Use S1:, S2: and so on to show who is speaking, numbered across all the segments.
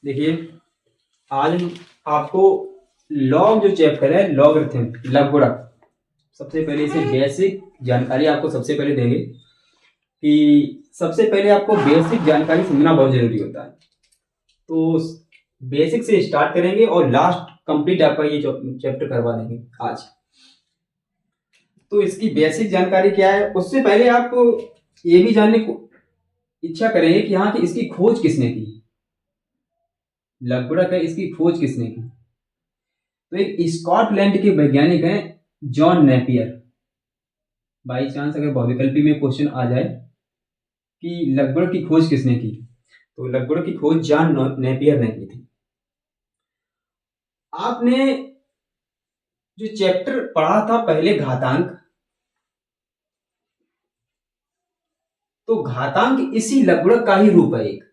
S1: देखिए, आज हम आपको लॉग जो चैप्टर है लॉगरिथम लघुगणक, सबसे पहले इसे बेसिक जानकारी आपको सबसे पहले देंगे कि सबसे पहले आपको बेसिक जानकारी समझना बहुत जरूरी होता है। तो बेसिक से स्टार्ट करेंगे और लास्ट कंप्लीट आपका ये चैप्टर करवा देंगे आज। तो इसकी बेसिक जानकारी क्या है, उससे पहले आप ये भी जानने को इच्छा करेंगे कि हाँ कि इसकी खोज किसने की, लघुगणक है इसकी खोज किसने की। तो एक स्कॉटलैंड के वैज्ञानिक हैं जॉन नेपियर। बाई चांस अगर बहुविकल्पी में क्वेश्चन आ जाए कि लघुगणक की खोज किसने की, तो लघुगणक की खोज जॉन नेपियर ने की थी। आपने जो चैप्टर पढ़ा था पहले घातांक, तो घातांक इसी लघुगणक का ही रूप है। एक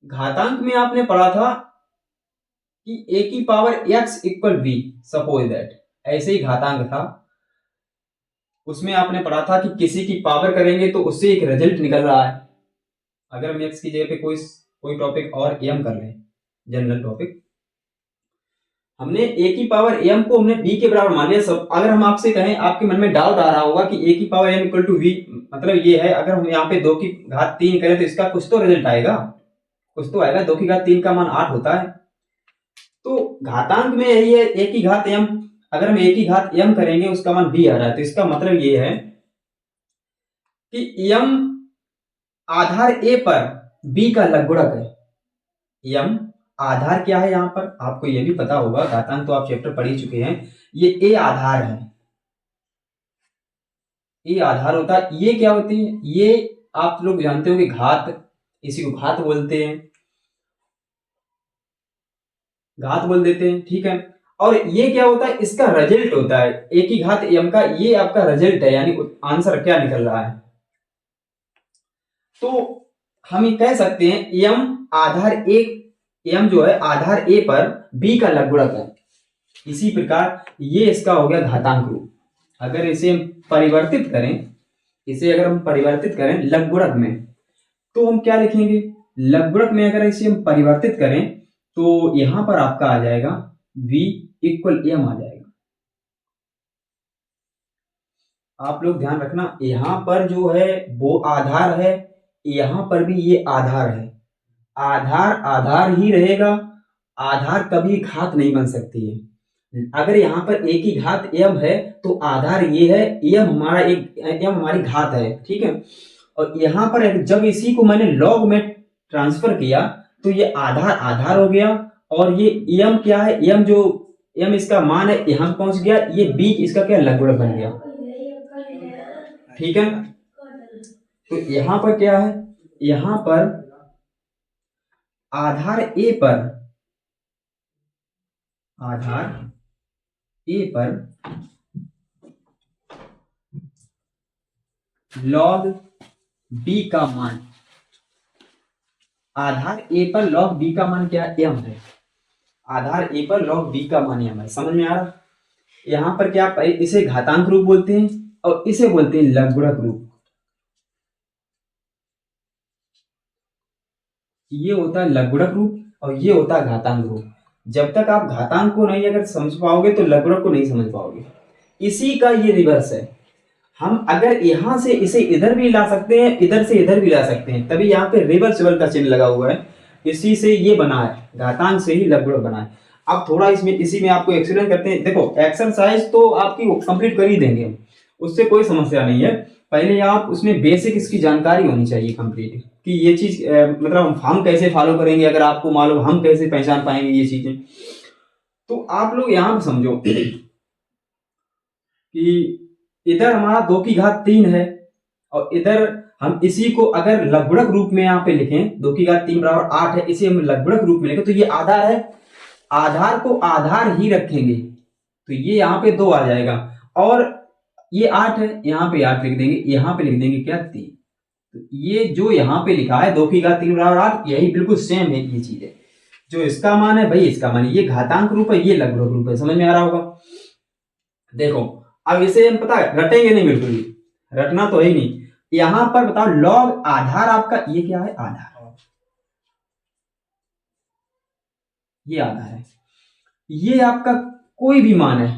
S1: घातांक में आपने पढ़ा था कि a की power x equal v, suppose that, ऐसे ही घातांक था। उसमें आपने पढ़ा था कि किसी की पावर करेंगे तो उससे एक रिजल्ट निकल रहा है। अगर हम x की जगह पे कोई टॉपिक और m कर लें, जनरल टॉपिक, हमने a की पावर m को हमने b के बराबर मान लिया। सब अगर हम आपसे कहें, आपके मन में डाउट आ रहा होगा कि a की power m equal to v मतलब ये है, अगर हम यहाँ पे 2 की घात 3 करें तो इसका कुछ तो रिजल्ट आएगा, कुछ तो आएगा। 2 की घात 3 का मान 8 होता है। तो घातांक में यही है a की घात m, अगर हम a की घात m करेंगे उसका मान b आ रहा है। तो इसका मतलब ये है कि m आधार a पर b का लघुगणक है। m आधार क्या है, यहां पर आपको यह भी पता होगा, घातांक तो आप चैप्टर पढ़ ही चुके हैं। ये a आधार है, a आधार होता है। ये क्या होती है, ये आप लोग जानते हो कि घात, इसी को घात बोलते हैं, घात बोल देते हैं, ठीक है। और ये क्या होता है, इसका रिजल्ट होता है a की घात m का, ये आपका रिजल्ट है, यानी आंसर क्या निकल रहा है। तो हम ये कह सकते हैं m आधार a, m जो है आधार a पर b का लघुगणक है। इसी प्रकार ये इसका हो गया घातांक रूप। अगर इसे हम परिवर्तित करें, इसे अगर हम परिवर्तित करें लघुगणक में, तो हम क्या लिखेंगे, लघुगणक में अगर इसे हम परिवर्तित करें तो यहां पर आपका आ जाएगा v इक्वल m आ जाएगा। आप लोग ध्यान रखना, यहां पर जो है वो आधार है, यहां पर भी ये आधार है। आधार आधार ही रहेगा, आधार कभी घात नहीं बन सकती है। अगर यहाँ पर a की घात m है तो आधार ये है, m हमारा एक m हमारी घात है, ठीक है। और यहाँ पर जब इसी को मैंने लॉग में ट्रांसफर किया तो ये आधार आधार हो गया, और ये m क्या है, m जो m इसका मान है यहाँ पहुंच गया, ये b इसका क्या लघुगणक बन गया, ठीक है। तो यहाँ पर क्या है, यहाँ पर आधार a पर, आधार a पर लॉग b का मान, आधार a पर लॉग b का मान क्या m है, आधार a पर लॉग b का मान m है। समझ में आ रहा, यहां पर क्या, इसे घातांक रूप बोलते हैं और इसे बोलते हैं लघुगणक रूप। ये होता है लघुगणक रूप और ये होता है घातांक रूप। जब तक आप घातांक को नहीं अगर समझ पाओगे तो लघुगणक को नहीं समझ पाओगे। इसी का ये रिवर्स है, हम अगर यहां से इसे इधर भी ला सकते हैं, इधर से इधर भी ला सकते हैं, तभी यहाँ पे रिवर्सिबल का चिन्ह लगा हुआ है। इसी से ये बना है, घातांक से ही लघुगणक बना है। अब थोड़ा इसमें इसी में आपको एक्सप्लेन करते हैं। देखो एक्सरसाइज तो आपकी कंप्लीट कर ही देंगे हम, उससे कोई समस्या नहीं है। पहले आप उसमें बेसिक इसकी जानकारी होनी चाहिए कंप्लीट, कि ये चीज मतलब हम कैसे फॉलो करेंगे, अगर आपको मालूम, हम कैसे पहचान पाएंगे ये चीजें। तो आप लोग यहाँ समझो कि इधर हमारा 2 की घात 3 है, और इधर हम इसी को अगर लघुगणक रूप में यहाँ पे लिखें, 2 की घात 3 बराबर 8 है, इसे हम लघुगणक रूप में लिखें तो ये आधार है, आधार को आधार ही रखेंगे तो ये यहाँ पे 2 आ जाएगा, और ये 8 है, यहाँ पे 8 लिख देंगे, यहाँ पे लिख देंगे क्या 3। तो ये जो यहाँ पे लिखा है 2 की घात 3 बराबर 8, यही बिल्कुल सेम है ये चीज है। जो इसका मान है भाई इसका मान है, ये घातांक रूप है, ये लघुगणक रूप है। समझ में आ रहा होगा। देखो अब इसे हम पता है रटेंगे नहीं, बिल्कुल भी रटना तो है ही नहीं। यहां पर बताओ लॉग आधार आपका ये क्या है, आधार, ये आधार है। ये आपका कोई भी मान है,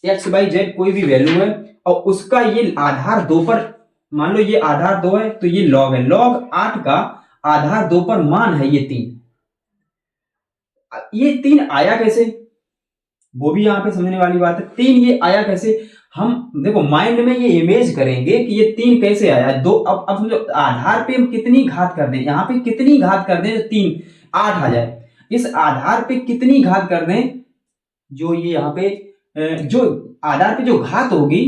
S1: एक्स वाई जेड कोई भी वैल्यू है, और उसका ये आधार 2 पर, मान लो ये आधार 2 है तो ये लॉग है, लॉग 8 का आधार 2 पर मान है ये 3। ये 3 आया कैसे, वो भी यहाँ पे समझने वाली बात है। 3 ये आया कैसे, हम देखो माइंड में ये इमेज करेंगे कि ये 3 कैसे आया। दो अब समझो आधार पे हम कितनी घात कर दें, यहाँ पे कितनी घात कर दें जो 3 8 आ जाए। इस आधार पे कितनी घात कर दें, जो ये यहाँ पे जो आधार पे जो घात होगी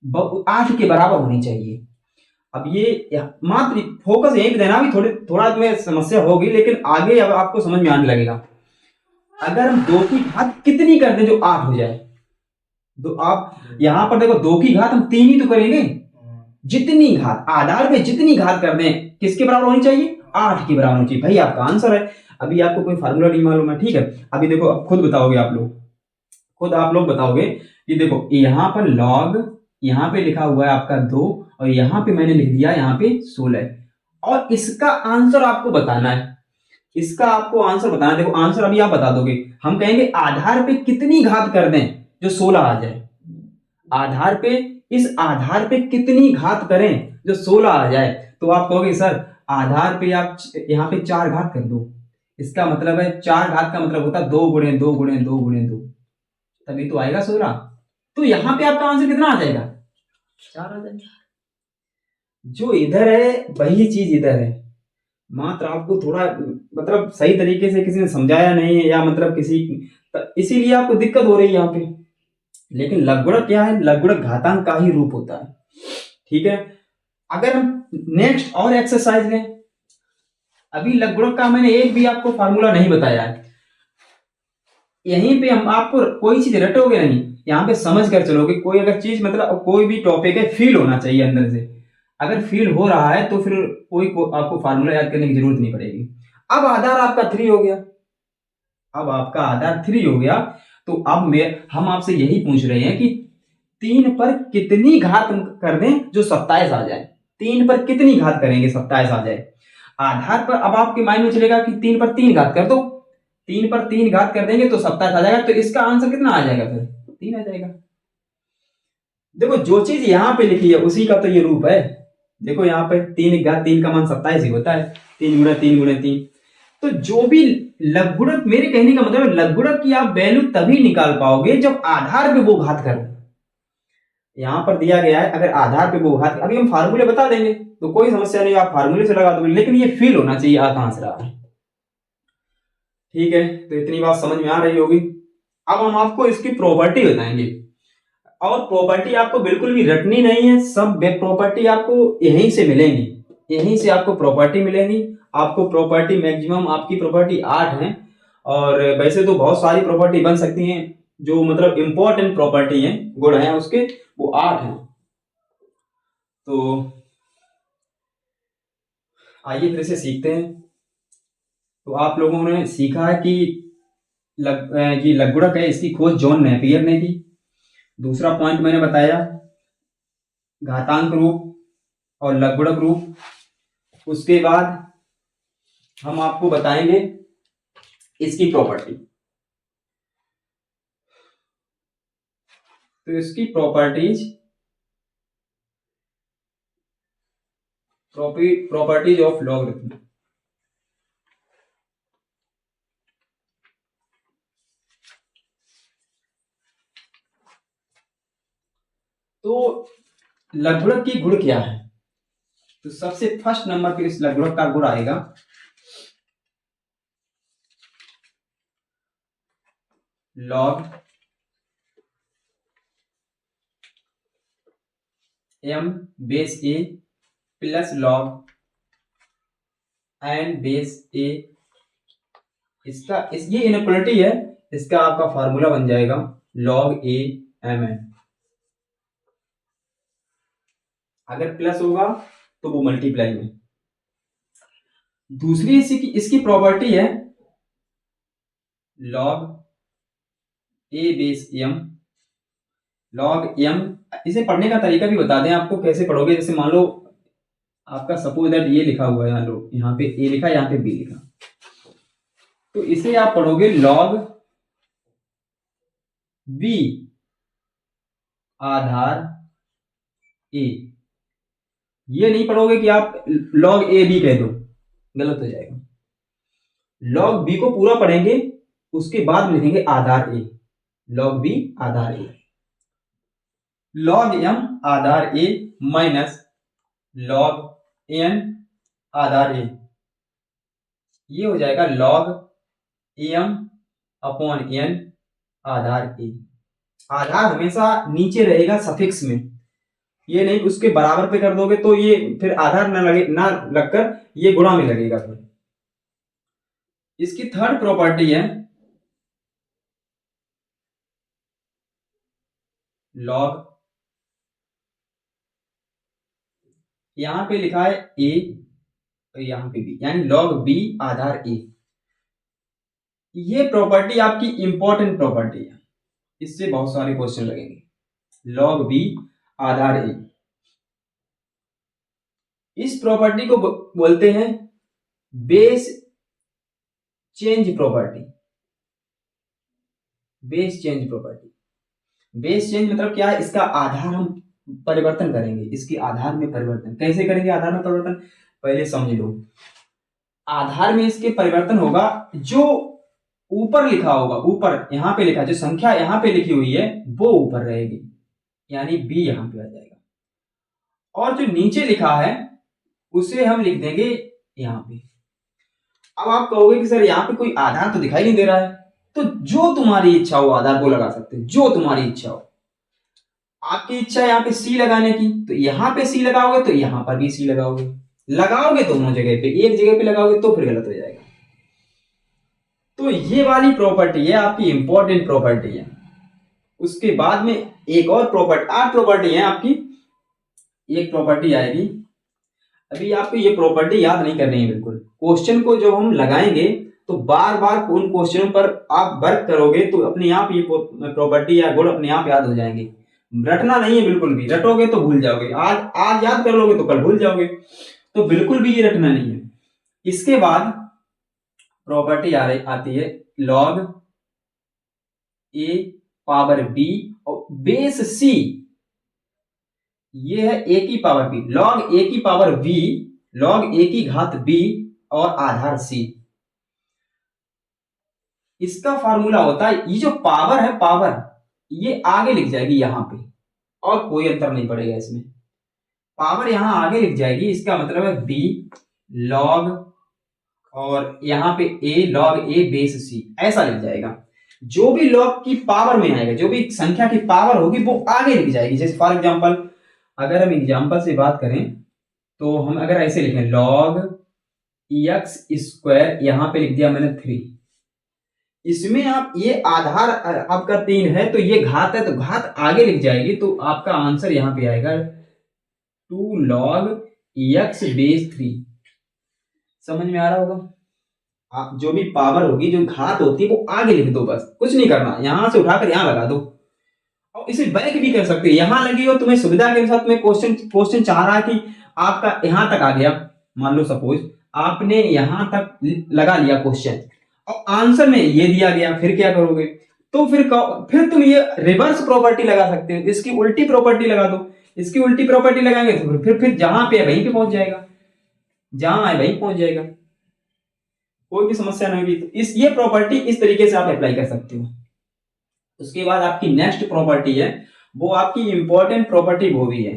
S1: 8 के बराबर होनी चाहिए। अब ये मात्र फोकस यहीं पे देना, भी थोड़ा तुम्हें समस्या होगी लेकिन आगे अब आपको समझ में आने लगेगा। अगर हम 2 की घात कितनी कर दें जो 8 हो जाए, तो आप यहां पर देखो 2 की घात हम 3 ही तो करेंगे, जितनी घात आधार पे जितनी घात कर दें किसके बराबर होनी चाहिए, 8 के बराबर होनी चाहिए। भाई आपका आंसर है। अभी आपको कोई फार्मूला नहीं मालूम है, ठीक है। अभी देखो अब खुद बताओगे आप लोग, खुद आप लोग बताओगे कि देखो यहाँ पर लॉग, यहाँ पे लिखा हुआ है आपका 2 और यहाँ पे मैंने लिख दिया यहाँ पे 16, और इसका आंसर आपको बताना है। इसका आपको आंसर बताना है। देखो आंसर अभी आप बता दोगे, हम कहेंगे आधार पे कितनी घात कर दें जो 16 आ जाए। आधार पे, इस आधार पे कितनी घात करें जो 16 आ जाए, तो आप कहोगे सर आधार पे आप यहाँ पे 4 घात कर दो। इसका मतलब है 4 घात का मतलब होता है 2 गुणे 2 गुणे 2 गुणे 2, तभी तो आएगा 16। तो यहाँ पे आपका आंसर कितना आ जाएगा, 4 आ जाएगा। जो इधर है वही चीज इधर है, मात्र आपको थोड़ा मतलब सही तरीके से किसी ने समझाया नहीं है, या मतलब इसीलिए आपको दिक्कत हो रही है यहाँ पे। लेकिन लघुगणक क्या है, लघुगणक घातांक का ही रूप होता है, ठीक है। अगर हम नेक्स्ट और एक्सरसाइज लें, अभी लघुगणक का मैंने एक भी आपको फार्मूला नहीं बताया है। यहीं पे हम आपको कोई चीज रटोगे नहीं, यहाँ पे समझ कर चलोगे। कोई अगर चीज मतलब कोई भी टॉपिक है फील होना चाहिए अंदर से, अगर फील हो रहा है तो फिर आपको फार्मूला याद करने की जरूरत नहीं पड़ेगी। अब आधार आपका 3 हो गया, अब आपका आधार 3 हो गया, तो अब हम आपसे यही पूछ रहे हैं कि 3 पर कितनी घात कर दें जो 27 आ जाए। 3 पर कितनी घात करेंगे 27 आ जाए। आधार पर अब आपके माइंड में चलेगा कि 3 पर 3 घात कर दो, 3 पर 3 घात कर देंगे तो 27 आ जाएगा। तो इसका आंसर कितना आ जाएगा, फिर 3 आ जाएगा। देखो जो चीज यहाँ पे लिखी है उसी का तो ये रूप है। देखो यहाँ पे 3 घात 3 का मान 27 ही होता है, 3 गुणा 3 गुणा 3। तो जो भी लघुगणक, मेरे कहने का मतलब लघुगणक की आप वैल्यू तभी निकाल पाओगे जब आधार पे वो घात करो। यहां पर दिया गया है अगर आधार पे वो घात, अभी हम फार्मूले बता देंगे तो कोई समस्या नहीं, आप फार्मूले से लगा दोगे, लेकिन ये फील होना चाहिए आ कहां से रहा है, ठीक है। तो इतनी बात समझ में आ रही होगी। अब हम आपको इसकी प्रॉपर्टी बताएंगे, और प्रॉपर्टी आपको बिल्कुल भी रटनी नहीं है, सब प्रॉपर्टी आपको यहीं से मिलेंगी, यहीं से आपको प्रॉपर्टी मिलेंगी। आपको प्रॉपर्टी मैक्सिमम आपकी प्रॉपर्टी 8 है, और वैसे तो बहुत सारी प्रॉपर्टी बन सकती हैं, जो मतलब इंपॉर्टेंट प्रॉपर्टी है, गुण है उसके, वो 8 है। तो आइए फिर से सीखते हैं। तो आप लोगों ने सीखा है कि ये लघुगणक है, इसकी खोज जॉन नेपियर ने की। दूसरा पॉइंट मैंने बताया घातांक रूप और लघुगणक रूप। उसके बाद हम आपको बताएंगे इसकी प्रॉपर्टी। तो इसकी प्रॉपर्टीज ऑफ लॉगरिथम। तो लघुगणक की गुण क्या है, तो सबसे फर्स्ट नंबर पे इस लघुगणक का गुण आएगा log m base a plus log n base a। ये इनइक्वालिटी है, इसका आपका फार्मूला बन जाएगा log a mn। अगर प्लस होगा तो वो मल्टीप्लाई में। दूसरी इसकी प्रॉपर्टी है log a base m। log m, इसे पढ़ने का तरीका भी बता दें आपको कैसे पढ़ोगे। जैसे मान लो आपका सपोज दैट ये लिखा हुआ है, यहाँ पे a लिखा, यहाँ पे b लिखा, तो इसे आप पढ़ोगे log b आधार a। ये नहीं पढ़ोगे कि आप log a b कह दो, गलत हो जाएगा। log b को पूरा पढ़ेंगे, उसके बाद लिखेंगे आधार a, log b Aadhaar a, log m Aadhaar a minus log n Aadhaar a, ये हो जाएगा log m upon n Aadhaar a। आधार हमेशा नीचे रहेगा सफिक्स में, ये नहीं उसके बराबर पे कर दोगे तो ये फिर आधार ना लगकर ये गुणा में लगेगा। फिर इसकी थर्ड प्रॉपर्टी है log, यहां पे लिखा है a और यहां पे b, यानी log b आधार a। ये प्रॉपर्टी आपकी इंपॉर्टेंट प्रॉपर्टी है, इससे बहुत सारे क्वेश्चन लगेंगे। log b आधार a, इस प्रॉपर्टी को बोलते हैं base change property. Base change property, base change मतलब क्या है, इसका आधार हम परिवर्तन करेंगे, इसके आधार में परिवर्तन कैसे करेंगे। आधार में परिवर्तन पहले समझ लो। आधार में इसके परिवर्तन होगा, जो ऊपर लिखा होगा, ऊपर यहां पे लिखा, जो संख्या यहां पे लिखी हुई है वो ऊपर रहेगी, यानी b यहां पे आ जाएगा, और जो नीचे लिखा है उसे हम लिख देंगे यहां पे। अब आप कहोगे कि सर यहाँ पे कोई आधार तो दिखाई नहीं दे रहा है, तो जो तुम्हारी इच्छा हो आधार वो लगा सकते हो, जो तुम्हारी इच्छा हो। आपकी इच्छा है यहाँ पे सी लगाने की, तो यहाँ पे सी लगाओगे, तो यहाँ पर भी सी लगाओगे, लगाओगे दोनों जगह पे, एक जगह पे लगाओगे तो फिर गलत हो जाएगा। तो ये वाली प्रॉपर्टी है आपकी इंपॉर्टेंट प्रॉपर्टी है। उसके बाद में एक और प्रॉपर्टी, 8 प्रॉपर्टी है आपकी, एक प्रॉपर्टी आएगी। अभी आपको ये प्रॉपर्टी याद नहीं करनी है बिल्कुल। क्वेश्चन को जब हम लगाएंगे तो बार बार उन क्वेश्चनों पर आप वर्क करोगे तो अपने आप ये प्रॉपर्टी या गुण अपने आप याद हो जाएंगे। रटना नहीं है बिल्कुल भी, रटोगे तो भूल जाओगे, आज याद कर लोगे तो कल भूल जाओगे, तो बिल्कुल भी ये रटना नहीं है। इसके बाद प्रॉपर्टी आती है log a पावर b और बेस c, ये है a की पावर b, log a की पावर b, log a की घात b और आधार c। इसका फार्मूला होता है, ये जो पावर है, पावर ये आगे लिख जाएगी यहां पे, और कोई अंतर नहीं पड़ेगा इसमें, पावर यहां आगे लिख जाएगी। इसका मतलब है b log और यहां पे a log a base c, ऐसा लिख जाएगा। जो भी log की पावर में आएगा, जो भी संख्या की पावर होगी वो आगे लिख जाएगी। जैसे फॉर एग्जांपल अगर हम एग्जांपल से बात करें तो हम अगर ऐसे लिखें log x स्क्वायर, यहां पे लिख दिया मैंने 3, इसमें आप ये आधार आपका 3 है तो ये घात है, तो घात आगे लिख जाएगी, तो आपका आंसर यहां पे आएगा 2 log x बेस 3। समझ में आ रहा होगा। आप जो भी पावर होगी, जो घात होती है वो आगे लिख दो, बस कुछ नहीं करना, यहां से उठाकर यहां लगा दो, और इसे बैक भी कर सकते हैं। यहां लगी हो, तुम्हें सुविधा के साथ में क्वेश्चन चाह रहा है कि आपका यहां तक आ गया, मान लो सपोज आपने यहां तक लगा लिया क्वेश्चन और आंसर में ये दिया गया, फिर क्या करोगे, तो फिर तुम ये रिवर्स प्रॉपर्टी लगा सकते हो, इसकी उल्टी प्रॉपर्टी लगा दो। इसकी उल्टी प्रॉपर्टी लगाएंगे तो फिर जहां पे है वहीं पे पहुंच जाएगा, जहां है वहीं पहुंच जाएगा, कोई भी समस्या नहीं होगी। तो ये प्रॉपर्टी इस तरीके से आप अप्लाई कर सकते हो। उसके बाद आपकी नेक्स्ट प्रॉपर्टी है, वो आपकी इंपॉर्टेंट प्रॉपर्टी वो भी है,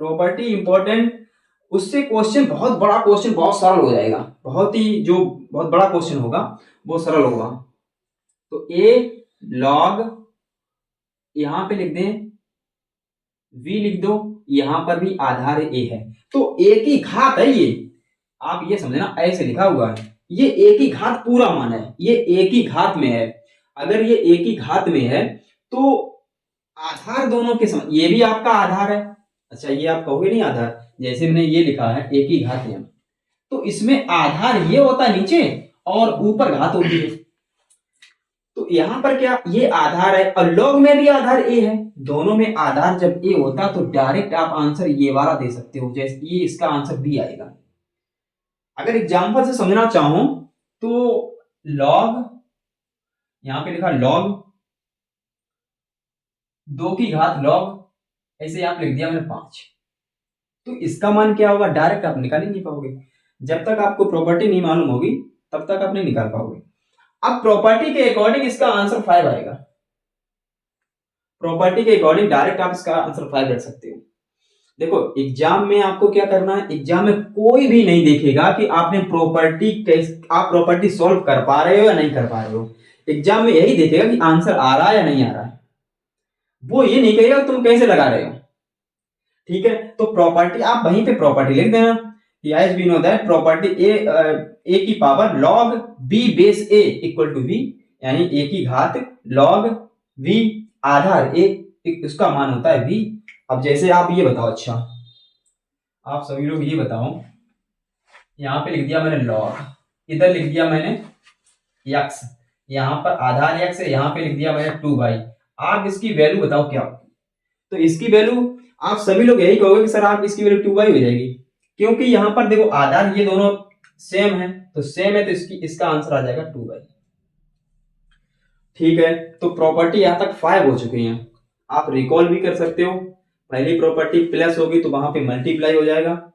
S1: प्रॉपर्टी इंपॉर्टेंट, उससे क्वेश्चन बहुत बड़ा क्वेश्चन बहुत सरल हो जाएगा, बहुत बड़ा क्वेश्चन होगा वो सरल होगा। तो a log, यहां पे लिख दें v लिख दो, यहां पर भी आधार a है, तो a की घात है ये, आप ये समझना ऐसे लिखा हुआ है, ये a की घात पूरा मान है, ये a की घात में है। अगर ये a की घात में है तो आधार दोनों के समान, ये भी आपका आधार है। अच्छा, ये आप कहोगे नहीं आधार, जैसे मैंने ये लिखा है a की घात m, तो इसमें आधार ये होता है नीचे और ऊपर घात होती है, तो यहां पर क्या ये आधार है और log में भी आधार a है, दोनों में आधार जब a होता तो डायरेक्ट आप आंसर ये वाला दे सकते हो, जैसे ये इसका आंसर b आएगा। अगर एग्जांपल से समझना चाहो तो लॉग, यहां पे लिखा लॉग 2 की घात लॉग, ऐसे यहां पे लिख दिया मैंने 5। तो इसका मान क्या होगा डायरेक्ट आप निकाल ही नहीं पाओगे। जब तक आपको प्रॉपर्टी नहीं मालूम होगी तब तक आप नहीं निकाल पाओगे। अब प्रॉपर्टी के अकॉर्डिंग इसका आंसर 5 आएगा। प्रॉपर्टी के अकॉर्डिंग डायरेक्ट आप इसका आंसर 5 रख सकते हो। देखो एग्जाम में आपको क्या करना है, एग्जाम में कोई भी नहीं देखेगा कि आपने आप प्रॉपर्टी सॉल्व कर पा रहे हो या नहीं कर पा रहे हो। एग्जाम में यही देखेगा कि आंसर आ रहा है या नहीं आ रहा है। वो ये नहीं कहेगा तुम कैसे लगा रहे हो। ठीक है, तो प्रॉपर्टी आप वहीं पे प्रॉपर्टी लिख देना। As we know that property a की power log b base a equal to v, यानी a की घात log v आधार a, उसका मान होता है v। अब जैसे आप ये बताओ, अच्छा आप सभी लोग ये बताओ, यहां पे लिख दिया मैंने log, इधर लिख दिया मैंने x, यहां पर आधार x है, यहां पे लिख दिया मैंने 2y। आप इसकी वैल्यू बताओ क्या होगी। तो इसकी वैल्यू आप सभी लोग यही कहोगे कि सर आप इसकी वैल्यू 2y हो जाएगी, क्योंकि यहां पर देखो आधार ये दोनों सेम है, तो सेम है तो इसका आंसर आ जाएगा 2y। ठीक है, तो प्रॉपर्टी यहां तक 5 हो चुकी है। आप रिकॉल भी कर सकते हो, पहली प्रॉपर्टी प्लस होगी तो वहां पे मल्टीप्लाई हो जाएगा,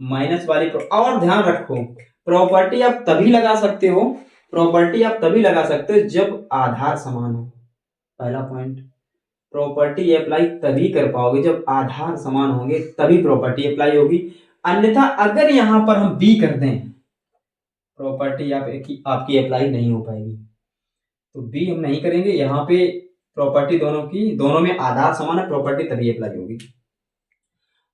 S1: माइनस वाली और ध्यान रखो प्रॉपर्टी आप तभी लगा सकते हो, प्रॉपर्टी आप तभी लगा सकते हो जब आधार समान हो। पहला पॉइंट, प्रॉपर्टी अप्लाई तभी कर पाओगे जब आधार समान होंगे, तभी प्रॉपर्टी अप्लाई होगी। अन्यथा अगर यहां पर हम बी कर दें प्रॉपर्टी आपकी अप्लाई नहीं हो पाएगी। तो बी हम नहीं करेंगे, यहां पे प्रॉपर्टी दोनों में आधार समान है, प्रॉपर्टी तभी अप्लाई होगी।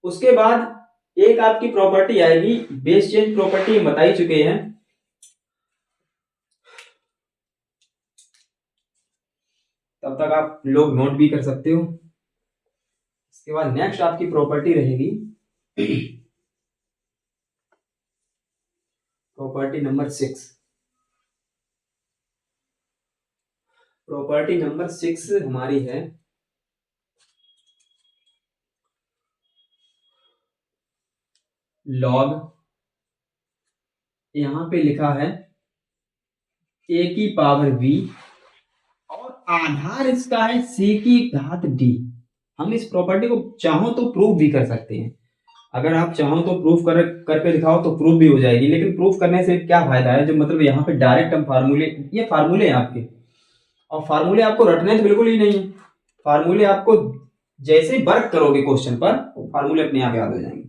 S1: उसके बाद एक आपकी प्रॉपर्टी आएगी बेस चेंज प्रॉपर्टी, हम बता ही चुके हैं। तब तक आप लोग नोट भी कर सकते हो। इसके बाद नेक्स्ट आपकी प्रॉपर्टी रहेगी प्रॉपर्टी नंबर 6। प्रॉपर्टी नंबर 6 हमारी है लॉग, यहां पे लिखा है a की पावर v और आधार इसका है c की घात d। हम इस प्रॉपर्टी को चाहो तो प्रूफ भी कर सकते हैं, अगर आप चाहो तो प्रूफ करके दिखाओ तो प्रूफ भी हो जाएगी, लेकिन प्रूफ करने से क्या फायदा है, जो मतलब यहाँ पे डायरेक्ट हम फार्मूले, ये फार्मूले हैं आपके, और फार्मूले आपको रटने तो बिल्कुल ही नहीं है। फार्मूले आपको जैसे वर्क करोगे क्वेश्चन पर फार्मूले अपने आप याद हो जाएंगे।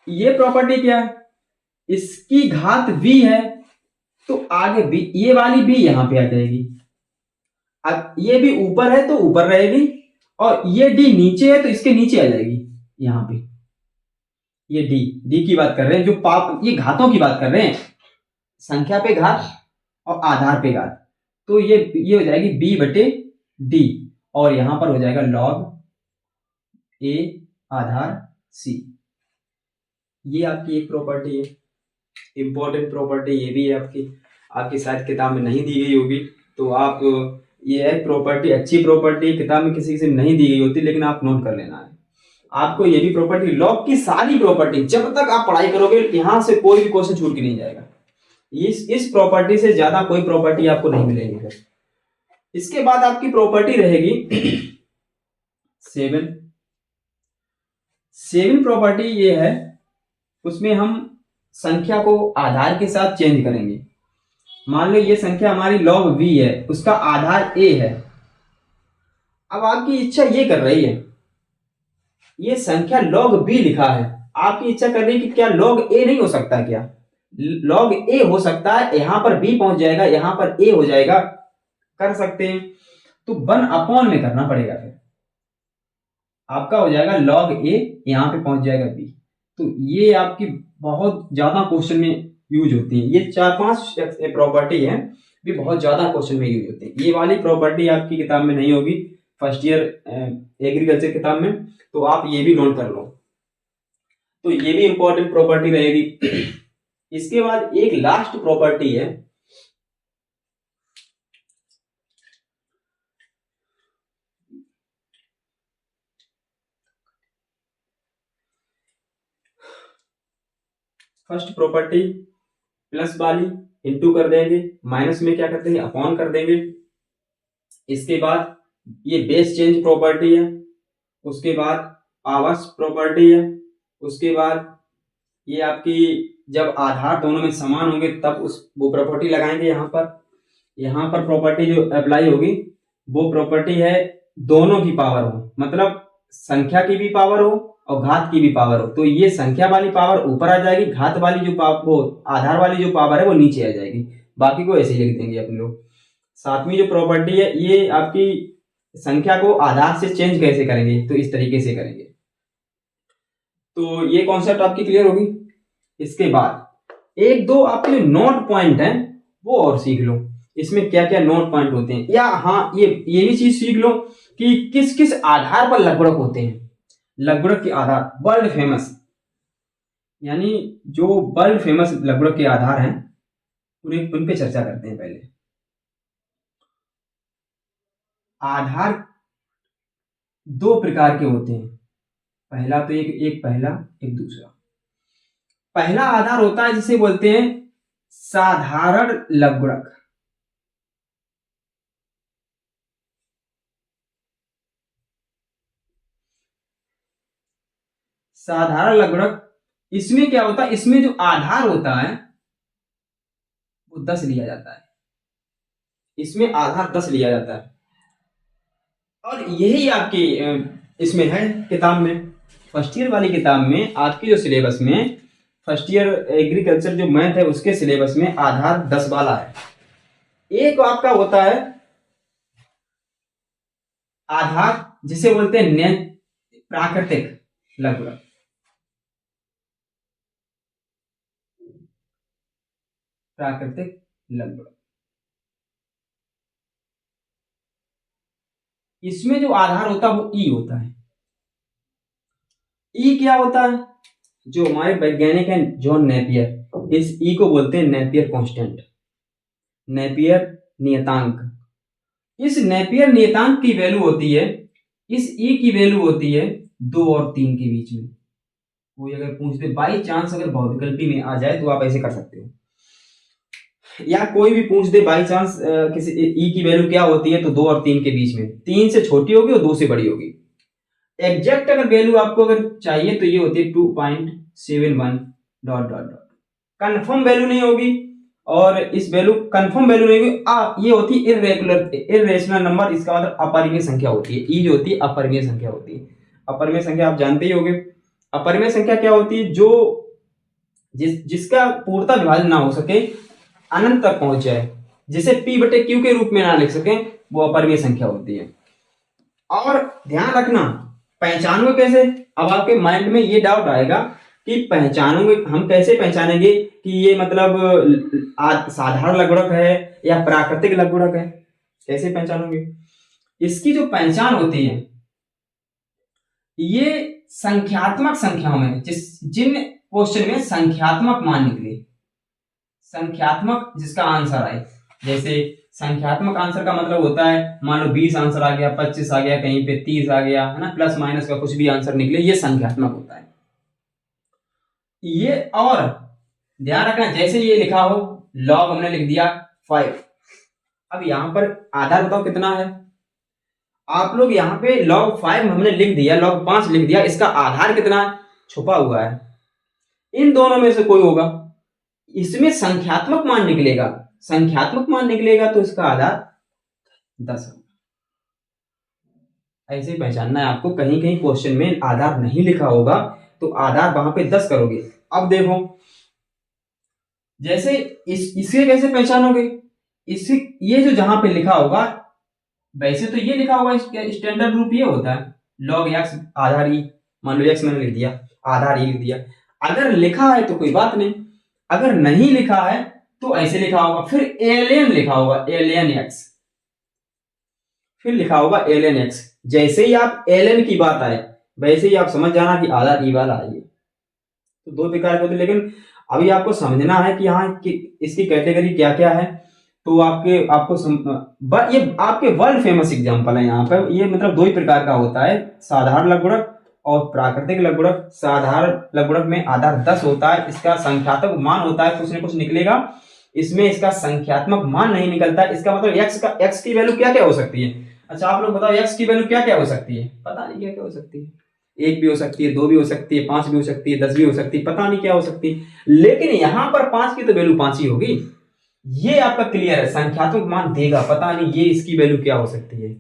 S1: ये प्रॉपर्टी क्या है, इसकी घात v है तो आगे b, ये वाली b यहां पे आ जाएगी। अब ये भी ऊपर है तो ऊपर रहेगी, और ये d नीचे है तो इसके नीचे आ जाएगी। यहां पे ये डी की बात कर रहे हैं, ये घातों की बात कर रहे हैं, संख्या पे घात और आधार पे घात। तो ये हो जाएगी बी बटे डी, और यहां पर हो जाएगा लॉग ए आधार सी। ये आपकी एक प्रॉपर्टी है, इंपॉर्टेंट प्रॉपर्टी ये भी है आपकी शायद किताब में नहीं दी गई होगी, तो आप ये है प्रॉपर्टी, अच्छी प्रॉपर्टी किताब में किसी किसी में नहीं दी गई होती, लेकिन आप नोट कर लेना है। आपको ये भी प्रॉपर्टी, लॉग की सारी प्रॉपर्टी जब तक आप पढ़ाई करोगे यहां से कोई भी क्वेश्चन छूट के नहीं जाएगा। इस प्रॉपर्टी से ज्यादा कोई प्रॉपर्टी आपको नहीं मिलेगी फिर। इसके बाद आपकी प्रॉपर्टी रहेगी 7। 7 प्रॉपर्टी ये है, उसमें हम संख्या को आधार के साथ चेंज करेंगे। मान लो ये संख्या हमारी log v है, उसका आधार a है। अब आपकी इच्छा ये कर रही है, ये संख्या log b लिखा है, आपकी इच्छा कर रही है कि क्या log a नहीं हो सकता, क्या log a हो सकता है, यहां पर b पहुंच जाएगा, यहां पर a हो जाएगा, कर सकते हैं। तो 1 में करना पड़ेगा, फिर आपका हो जाएगा log a, यहां पे पहुंच जाएगा b। तो ये आपकी बहुत ज्यादा क्वेश्चन में यूज होती है, ये 4-5 प्रॉपर्टी है, भी बहुत ज्यादा क्वेश्चन में यूज होती है। ये वाली प्रॉपर्टी आपकी किताब में नहीं होगी, फर्स्ट ईयर एग्रीकल्चर किताब में, तो आप ये भी नोट कर लो। तो ये भी इंपॉर्टेंट प्रॉपर्टी रहेगी। इसके बाद एक लास्ट प्रॉपर्टी है फर्स्ट प्रॉपर्टी प्लस वाली, इंटू कर देंगे, माइनस में क्या कर देंगे, अपॉन कर देंगे। इसके बाद ये बेस चेंज प्रॉपर्टी है, उसके बाद पावर्स प्रॉपर्टी है, उसके बाद ये आपकी जब आधार दोनों में समान होंगे तब वो प्रॉपर्टी लगाएंगे। यहाँ पर प्रॉपर्टी जो अप्लाई होगी वो प्रॉपर्टी है दोनों की पावर हो, मतलब संख्या की भी पावर हो और घात की भी पावर हो। तो ये संख्या वाली पावर ऊपर आ जाएगी, घात वाली जो पावर, आधार वाली जो पावर है वो नीचे आ जाएगी। बाकी को ऐसे ही लिख देंगे अपन लोग। सातवीं जो प्रॉपर्टी है ये आपकी संख्या को आधार से चेंज कैसे करेंगे, तो इस तरीके से करेंगे। तो ये कॉन्सेप्ट आपकी क्लियर होगी। इसके बाद एक दो आपके जो नोट पॉइंट है वो और सीख लो, इसमें क्या क्या नोट पॉइंट होते हैं, या हाँ ये भी चीज सीख लो कि किस किस आधार पर लघुगणक होते हैं। लघुगणक के आधार वर्ल्ड फेमस, यानी जो वर्ल्ड फेमस लघुगणक के आधार हैं उन पे चर्चा करते हैं। पहले आधार दो प्रकार के होते हैं, पहला तो एक पहला एक दूसरा। पहला आधार होता है जिसे बोलते हैं साधारण लघुगणक। साधारण लघुगणक, इसमें क्या होता है, इसमें जो आधार होता है वो 10 लिया जाता है, इसमें आधार 10 लिया जाता है। और यही आपकी इसमें है किताब में, फर्स्ट ईयर वाली किताब में आपके जो सिलेबस में फर्स्ट ईयर एग्रीकल्चर जो मैथ है उसके सिलेबस में आधार 10 वाला है। एक आपका होता है आधार जिसे बोलते हैं प्राकृतिक लघुगणक। प्राकृतिक लघुगणक, इसमें जो आधार होता है वो ई होता है। ई क्या होता है, जो हमारे वैज्ञानिक हैं जॉन नेपियर, इस ई को बोलते हैं नेपियर कांस्टेंट, नेपियर नियतांक। इस नेपियर नियतांक की वैल्यू होती है, इस ई की वैल्यू होती है 2 और 3 के बीच में। कोई अगर पूछ दे बाई चांस अगर बहुविकल्पी में आ जाए तो आप ऐसे कर सकते हो, या कोई भी पूछ दे बाई चांस किसी ई की वैल्यू क्या होती है तो 2 और 3 के बीच में, 3 से छोटी होगी और 2 से बड़ी होगी। एग्जैक्ट अगर वैल्यू आपको अगर चाहिए तो ये होती है 2.71 dot dot dot. Confirm value नहीं होगी, और इस वैल्यू कंफर्म वैल्यू नहीं होगी, ये होती है इर्रेशनल नंबर, इसका मतलब अपरिमेय संख्या होती है। ई जो होती है अपरिमेय संख्या होती है। अपरिमेय संख्या आप जानते ही होंगे। अपरिमेय संख्या क्या होती है, जो जिसका पूर्णतः विभाजन ना हो सके, अनंत तक पहुंच जाए, जिसे p बटे q के रूप में ना लिख सके, वो अपरिमेय संख्या होती है। और ध्यान रखना पहचानोगे कैसे, अब आपके माइंड में ये डाउट आएगा कि पहचानोगे हम कैसे पहचानेंगे कि ये मतलब साधारण लघुगणक है या प्राकृतिक लघुगणक है, कैसे पहचानोगे। इसकी जो पहचान होती है, ये संख्यात्मक संख्याओं में जिन क्वेश्चन में संख्यात्मक मान निकले, संख्यात्मक जिसका आंसर आए, जैसे संख्यात्मक आंसर का मतलब होता है मान लो 20 आंसर आ गया, 25 आ गया, कहीं पे 30 आ गया, है ना, प्लस माइनस का कुछ भी आंसर निकले, ये संख्यात्मक होता है। ये और ध्यान रखना, जैसे ये लिखा हो लॉग हमने लिख दिया 5, अब यहां पर आधार बताओ कितना है, आप लोग यहाँ पे log 5 हमने लिख दिया, log 5 लिख दिया, इसका आधार कितना छुपा हुआ है, इन दोनों में से कोई होगा, इसमें संख्यात्मक मान निकलेगा, संख्यात्मक मान निकलेगा तो इसका आधार 10 होगा। ऐसे ही पहचानना है आपको, कहीं कहीं क्वेश्चन में आधार नहीं लिखा होगा तो आधार वहां पे 10 करोगे। अब देखो जैसे इसे कैसे पहचानोगे, इसे ये जो जहां पे लिखा होगा, वैसे तो ये लिखा होगा, स्टैंडर्ड रूप ये होता है log x आधार ई, मान लो x मैंने लिख दिया, आधार ई लिख दिया। अगर लिखा है तो कोई बात नहीं, अगर नहीं लिखा है तो ऐसे लिखा होगा, फिर ln लिखा होगा, ln x, फिर लिखा होगा ln x। जैसे ही आप ln की बात आए वैसे ही आप समझ जाना कि आधार ई वाला है। तो दो प्रकार के होते हैं, लेकिन अभी आपको समझना है कि यहाँ कि इसकी कैटेगरी क्या क्या है। तो ये आपके वर्ल्ड फेमस एग्जांपल है यहाँ पर, ये मतलब दो ही प्रकार का होता है, साधारण लघुगणक और प्राकृतिक लघुगणक। साधारण लघुगणक में आधार 10 होता है, इसका संख्यात्मक मान होता है कुछ न कुछ निकलेगा, इसमें इसका संख्यात्मक मान नहीं निकलता, इसका मतलब x की वैल्यू क्या क्या हो सकती है। अच्छा आप लोग बताओ x की वैल्यू क्या क्या हो सकती है, पता नहीं क्या क्या हो सकती है, 1 भी हो सकती है, 2 भी हो सकती है, 5 भी हो सकती है, 10 भी हो सकती है, पता नहीं क्या हो सकती है, लेकिन यहाँ पर 5 की तो वैल्यू 5 ही होगी। ये आपका क्लियर है, संख्यात्मक मान देगा, पता नहीं ये इसकी वैल्यू क्या हो सकती है।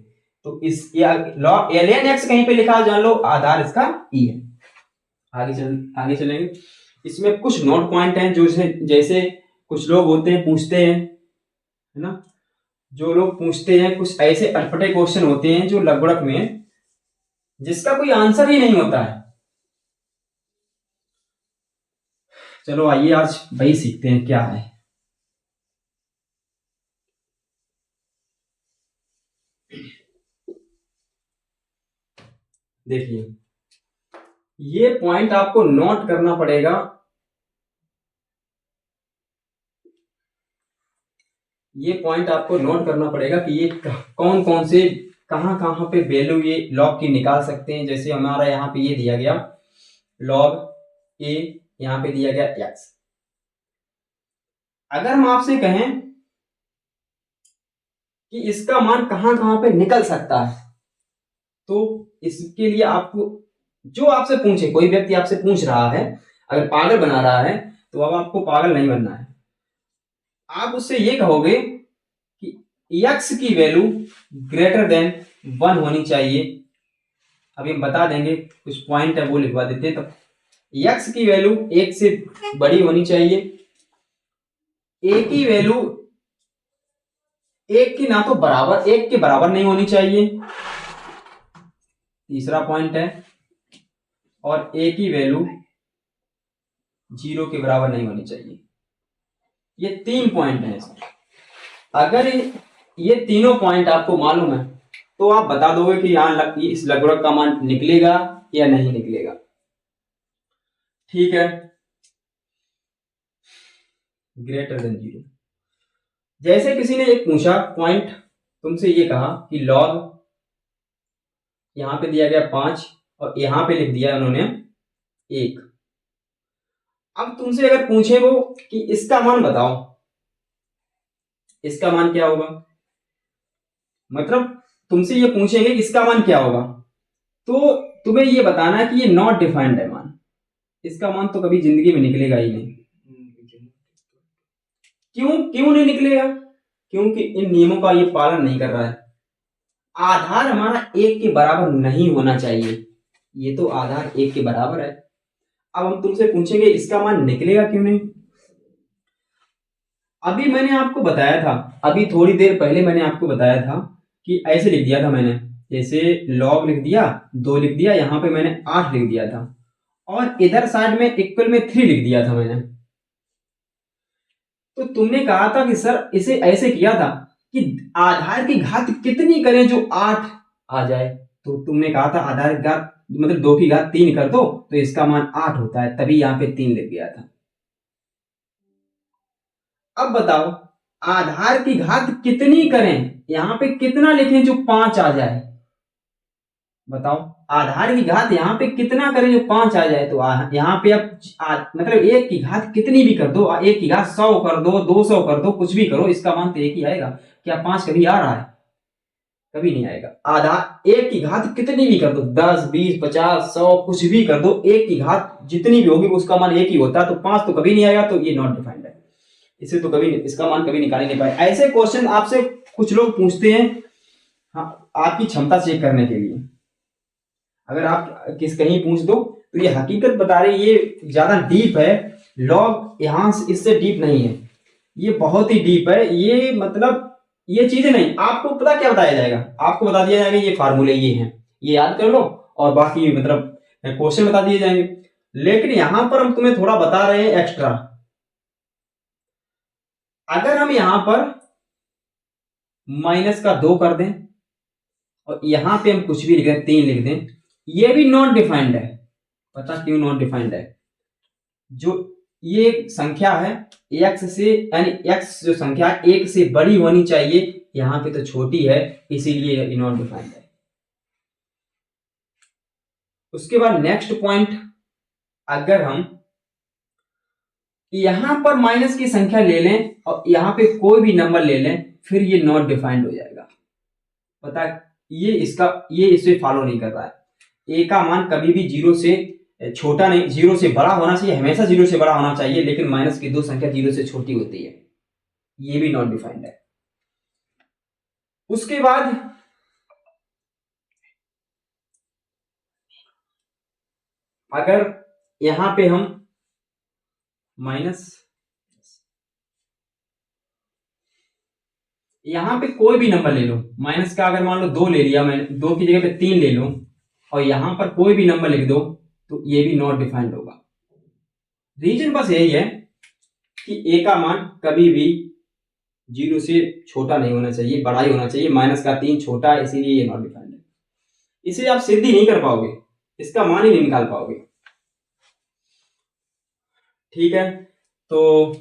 S1: तो इस लॉग ln x कहीं पे लिखा जान लो, आधार इसका ई है। आगे चलेंगे। इसमें कुछ नोट पॉइंट हैं जो जैसे कुछ लोग होते हैं पूछते हैं, है ना, जो लोग पूछते हैं कुछ ऐसे अटपटे क्वेश्चन होते हैं जो लगभग में जिसका कोई आंसर ही नहीं होता है। चलो आइए आज वही सीखते हैं क्या है। देखिए ये पॉइंट आपको नोट करना पड़ेगा, ये पॉइंट आपको नोट करना पड़ेगा कि ये कौन कौन से कहां कहां पे वैल्यू ये लॉग की निकाल सकते हैं। जैसे हमारा यहाँ पे ये दिया गया लॉग ए, यहाँ पे दिया गया एक्स। अगर हम आपसे कहें कि इसका मान कहां कहां पे निकल सकता है, तो इसके लिए आपको जो आपसे पूछे, कोई व्यक्ति आपसे पूछ रहा है, अगर पागल बना रहा है तो अब आपको पागल नहीं बनना है। आप उससे ये कहोगे कि x की वैल्यू ग्रेटर देन 1 होनी चाहिए। अभी हम बता देंगे, कुछ पॉइंट है वो लिखवा देते हैं। तब x की वैल्यू 1 से बड़ी होनी चाहिए, a की वैल्यू 1 की ना तो बराबर, 1 के बराबर नहीं होनी चाहिए, तीसरा पॉइंट है, और a की वैल्यू 0 के बराबर नहीं होनी चाहिए। ये 3 पॉइंट है इसमें। अगर ये तीनों पॉइंट आपको मालूम है तो आप बता दोगे कि यहाँ इस लगभग का मान निकलेगा या नहीं निकलेगा। ठीक है, ग्रेटर देन 0। जैसे किसी ने एक पूछा पॉइंट, तुमसे ये कहा कि लॉग, यहां पे दिया गया 5 और यहां पे लिख दिया उन्होंने 1। अब तुमसे अगर पूछे वो कि इसका मान बताओ, इसका मान क्या होगा, मतलब तुमसे ये पूछेंगे कि इसका मान क्या होगा, तो तुम्हें ये बताना है कि ये नॉट डिफाइंड है मान, इसका मान तो कभी जिंदगी में निकलेगा ही नहीं। क्यों क्यों नहीं निकलेगा, क्योंकि इन नियमों का ये पालन नहीं कर रहा है। आधार हमारा 1 के बराबर नहीं होना चाहिए, ये तो आधार 1 के बराबर है। अब हम तुमसे पूछेंगे इसका मान निकलेगा क्यों नहीं। अभी मैंने आपको बताया था, अभी थोड़ी देर पहले मैंने आपको बताया था कि ऐसे लिख दिया था मैंने, जैसे लॉग लिख दिया, 2 लिख दिया, यहां पे मैंने 8 लिख दिया था, और इधर साइड में इक्वल में 3 लिख दिया था मैंने। तो तुमने कहा था कि सर इसे ऐसे किया था कि आधार की घात कितनी करें जो 8 आ जाए। तो तुमने कहा था आधार की घात मतलब 2 की घात 3 कर दो तो इसका मान 8 होता है, तभी यहां पे 3 लिख गया था। अब बताओ आधार की घात कितनी करें, यहां पे कितना लिखें जो 5 आ जाए। बताओ आधार की घात यहाँ पे कितना करें जो 5 आ जाए। तो यहाँ पे अब मतलब 1 की घात कितनी भी कर दो, 1 की घात 100 कर दो, 200 कर दो, कुछ भी करो, इसका मान तो 1 ही आएगा। क्या 5 कभी आ रहा है, कभी नहीं आएगा। आधार 1 की घात कितनी भी कर दो, 10 20 50 100 कुछ भी कर दो, 1 की घात जितनी भी होगी उसका मान 1 ही होता है, तो 5 तो कभी नहीं आएगा, तो ये नॉट डिफाइंड है, इसे तो कभी इसका मान कभी निकाल नहीं पाए। ऐसे क्वेश्चन आपसे कुछ लोग पूछते हैं, हाँ, आपकी क्षमता चेक करने के लिए। अगर आप कहीं पूछ दो तो ये हकीकत बता रही, ये ज्यादा डीप है, लॉग यहां से इससे डीप नहीं है, ये बहुत ही डीप है। ये मतलब ये चीजें नहीं, आपको पता क्या बताया जाएगा, आपको बता दिया जाएगा ये फार्मूले ये हैं, ये याद कर लो, और बाकी मतलब क्वेश्चन बता दिए जाएंगे। लेकिन यहां पर हम तुम्हें थोड़ा बता रहे हैं एक्स्ट्रा। अगर हम यहां पर -2 कर दें और यहां पे हम कुछ भी लिख दें, 3 लिख दें, ये भी नॉट डिफाइंड है। पता क्यों नॉट डिफाइंड है, जो ये संख्या है x से, यानी x जो संख्या 1 से बड़ी होनी चाहिए, यहां पे तो छोटी है, इसीलिए नॉट डिफाइंड है। उसके बाद नेक्स्ट पॉइंट, अगर हम यहां पर माइनस की संख्या ले लें और यहां पे कोई भी नंबर ले लें, फिर ये नॉट डिफाइंड हो जाएगा। पता ये इसे फॉलो नहीं कर रहा है। ए का मान कभी भी जीरो से छोटा नहीं, जीरो से बड़ा होना चाहिए, हमेशा जीरो से बड़ा होना चाहिए, लेकिन माइनस की दो संख्या जीरो से छोटी होती है, ये भी नॉट डिफाइंड है। उसके बाद अगर यहां पे हम माइनस, यहां पे कोई भी नंबर ले लो, माइनस का अगर मान लो 2 ले लिया मैंने, 2 की जगह पे 3 ले लो और यहां पर कोई भी नंबर लिख दो, तो ये भी नॉट डिफाइंड होगा। रीजन बस यही है कि ए का मान कभी भी जीरो से छोटा नहीं होना चाहिए, बड़ा ही होना चाहिए। माइनस का 3 छोटा है, इसीलिए ये नॉट डिफाइंड है। इसे आप सिद्धि नहीं कर पाओगे, इसका मान ही नहीं निकाल पाओगे। ठीक है, तो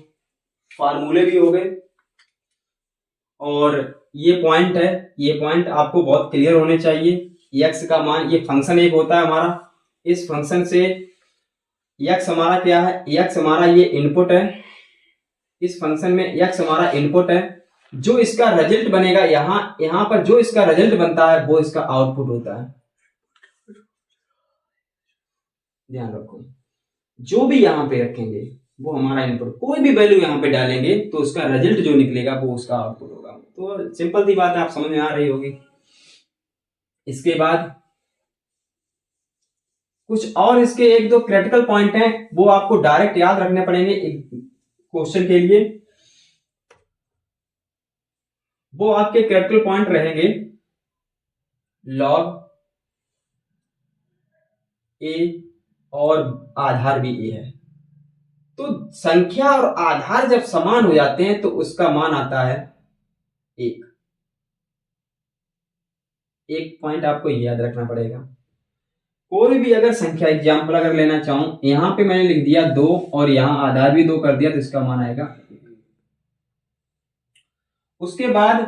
S1: फार्मूले भी हो गए और ये पॉइंट है, ये पॉइंट आपको बहुत क्लियर होने चाहिए। एक्स का मान, ये फंक्शन एक होता है हमारा, इस फंक्शन से एक्स हमारा क्या है, एक्स हमारा ये इनपुट है, इस फंक्शन में एक्स हमारा इनपुट है, जो इसका रिजल्ट बनेगा यहां पर जो इसका रिजल्ट बनता है वो इसका आउटपुट होता है। ध्यान रखो, जो भी यहां पे रखेंगे वो हमारा इनपुट, कोई भी वैल्यू यहां पे डालेंगे तो उसका रिजल्ट जो निकलेगा वो उसका आउटपुट होगा। तो सिंपल सी बात है, आप समझ में आ रही होगी। इसके बाद कुछ और इसके एक दो क्रिटिकल पॉइंट हैं, वो आपको डायरेक्ट याद रखने पड़ेंगे क्वेश्चन के लिए। वो आपके क्रिटिकल पॉइंट रहेंगे लॉग ए और आधार भी ए है। तो संख्या और आधार जब समान हो जाते हैं तो उसका मान आता है एक। एक पॉइंट आपको याद रखना पड़ेगा। कोई भी अगर संख्या, एग्जाम्पल अगर लेना चाहूं, यहां पे मैंने लिख दिया 2 और यहां आधार भी 2 कर दिया तो इसका मान आएगा। उसके बाद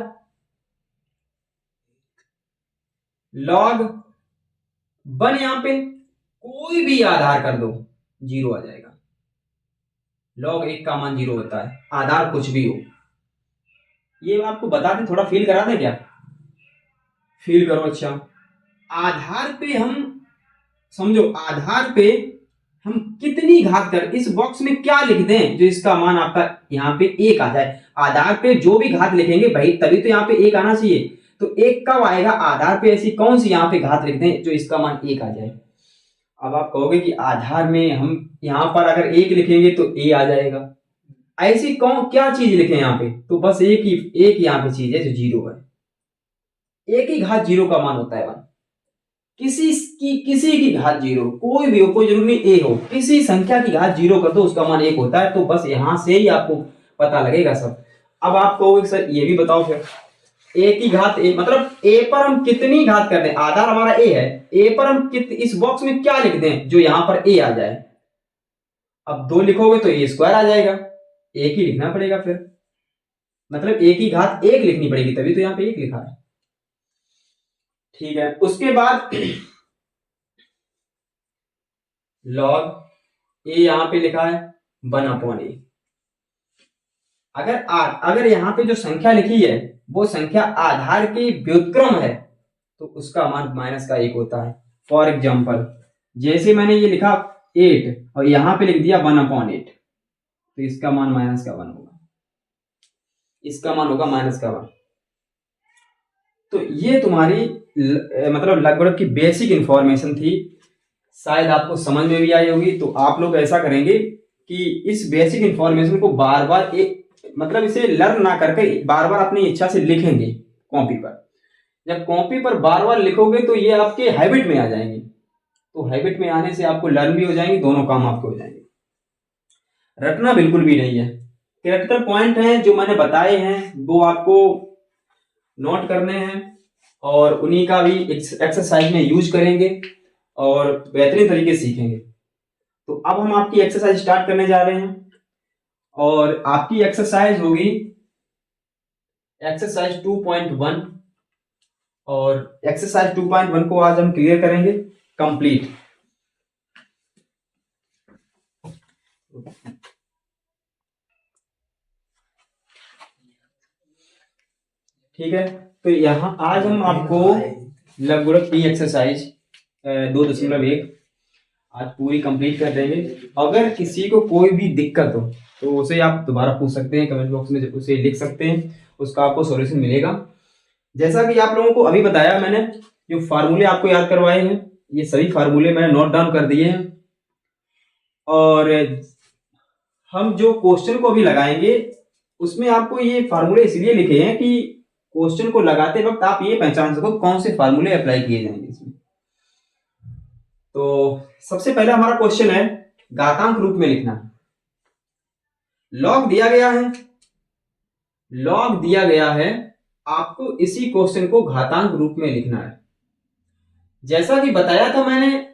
S1: लॉग 1, यहां पे कोई भी आधार कर दो, 0 आ जाएगा। लॉग 1 का मान 0 होता है, आधार कुछ भी हो। ये आपको बता दें, थोड़ा फील करा दें क्या? फील करो। अच्छा, आधार पे हम समझो, आधार पे हम कितनी घात कर, इस बॉक्स में क्या लिख दें जो इसका मान आपका यहाँ पे 1 आ जाए। आधार पे जो भी घात लिखेंगे भाई तभी तो यहाँ पे 1 आना चाहिए। तो 1 कब आएगा? आधार पे ऐसी कौन सी यहाँ पे घात लिख दें जो इसका मान 1 आ जाए। अब आप कहोगे कि आधार में हम यहाँ पर अगर 1 लिखेंगे तो a आ जाएगा। ऐसी कौन क्या चीज लिखे यहाँ पे? तो बस एक यहाँ पे चीज है जो 0 है। एक ही घात 0 का मान होता है 1। किसी की घात 0, कोई भी हो, कोई जरूरी नहीं ए हो, किसी संख्या की घात 0 कर दो उसका मान 1 होता है। तो बस यहां से ही आपको पता लगेगा सब। अब आप कहोगे सर ये भी बताओ फिर, ए की घात ए मतलब ए पर हम कितनी घात कर दें? आधार हमारा ए है, ए पर हम इस बॉक्स में क्या लिख दें जो यहां पर ए आ जाए? अब 2 लिखोगे तो ए स्क्वायर आ जाएगा, एक ही लिखना पड़ेगा फिर, मतलब ए की घात 1 लिखनी पड़ेगी, तभी तो यहाँ पे 1 लिखा है। ठीक है, उसके बाद लॉग ए यहां पे लिखा है 1/a। अगर यहां पे जो संख्या लिखी है वो संख्या आधार की व्युत्क्रम है तो उसका मान माइनस का 1 होता है। फॉर एग्जाम्पल, जैसे मैंने ये लिखा 8 और यहां पे लिख दिया 1/8, तो इसका मान माइनस का 1 होगा, इसका मान होगा माइनस का 1। तो ये तुम्हारी मतलब लगभग की बेसिक इंफॉर्मेशन थी, शायद आपको समझ में भी आई होगी। तो आप लोग ऐसा करेंगे कि इस बेसिक इंफॉर्मेशन को बार बार मतलब इसे लर्न ना करके बार बार अपनी इच्छा से लिखेंगे कॉपी पर। जब कॉपी पर बार बार लिखोगे तो ये आपके हैबिट में आ जाएंगे, तो हैबिट में आने से आपको लर्न भी हो जाएंगे, दोनों काम आपके हो जाएंगे। रटना बिल्कुल भी नहीं है। क्रिटिकल पॉइंट हैं जो मैंने बताए हैं वो आपको नोट करने हैं और उन्हीं का भी एक्सरसाइज में यूज करेंगे और बेहतरीन तरीके से सीखेंगे। तो अब हम आपकी एक्सरसाइज स्टार्ट करने जा रहे हैं और आपकी एक्सरसाइज होगी एक्सरसाइज 2.1 और एक्सरसाइज 2.1 को आज हम क्लियर करेंगे कंप्लीट। ठीक है, तो यहाँ आज हम आपको लघुगणक की एक्सरसाइज 2.1 आज पूरी कंप्लीट कर देंगे। अगर किसी को कोई भी दिक्कत हो तो उसे आप दोबारा पूछ सकते हैं, कमेंट बॉक्स में उसे लिख सकते हैं, उसका आपको सॉल्यूशन मिलेगा। जैसा कि आप लोगों को अभी बताया मैंने, जो फार्मूले आपको याद करवाए हैं, ये सभी फार्मूले मैंने नोट डाउन कर दिए हैं। और हम जो क्वेश्चन को अभी लगाएंगे उसमें आपको ये फार्मूले इसलिए लिखे हैं कि क्वेश्चन को लगाते वक्त आप ये पहचान सको कौन से फार्मूले अप्लाई किए जाएंगे इसमें। तो सबसे पहला हमारा क्वेश्चन है घातांक रूप में लिखना। लॉग दिया गया है, लॉग दिया गया है, आपको इसी क्वेश्चन को घातांक रूप में लिखना है। जैसा कि बताया था मैंने,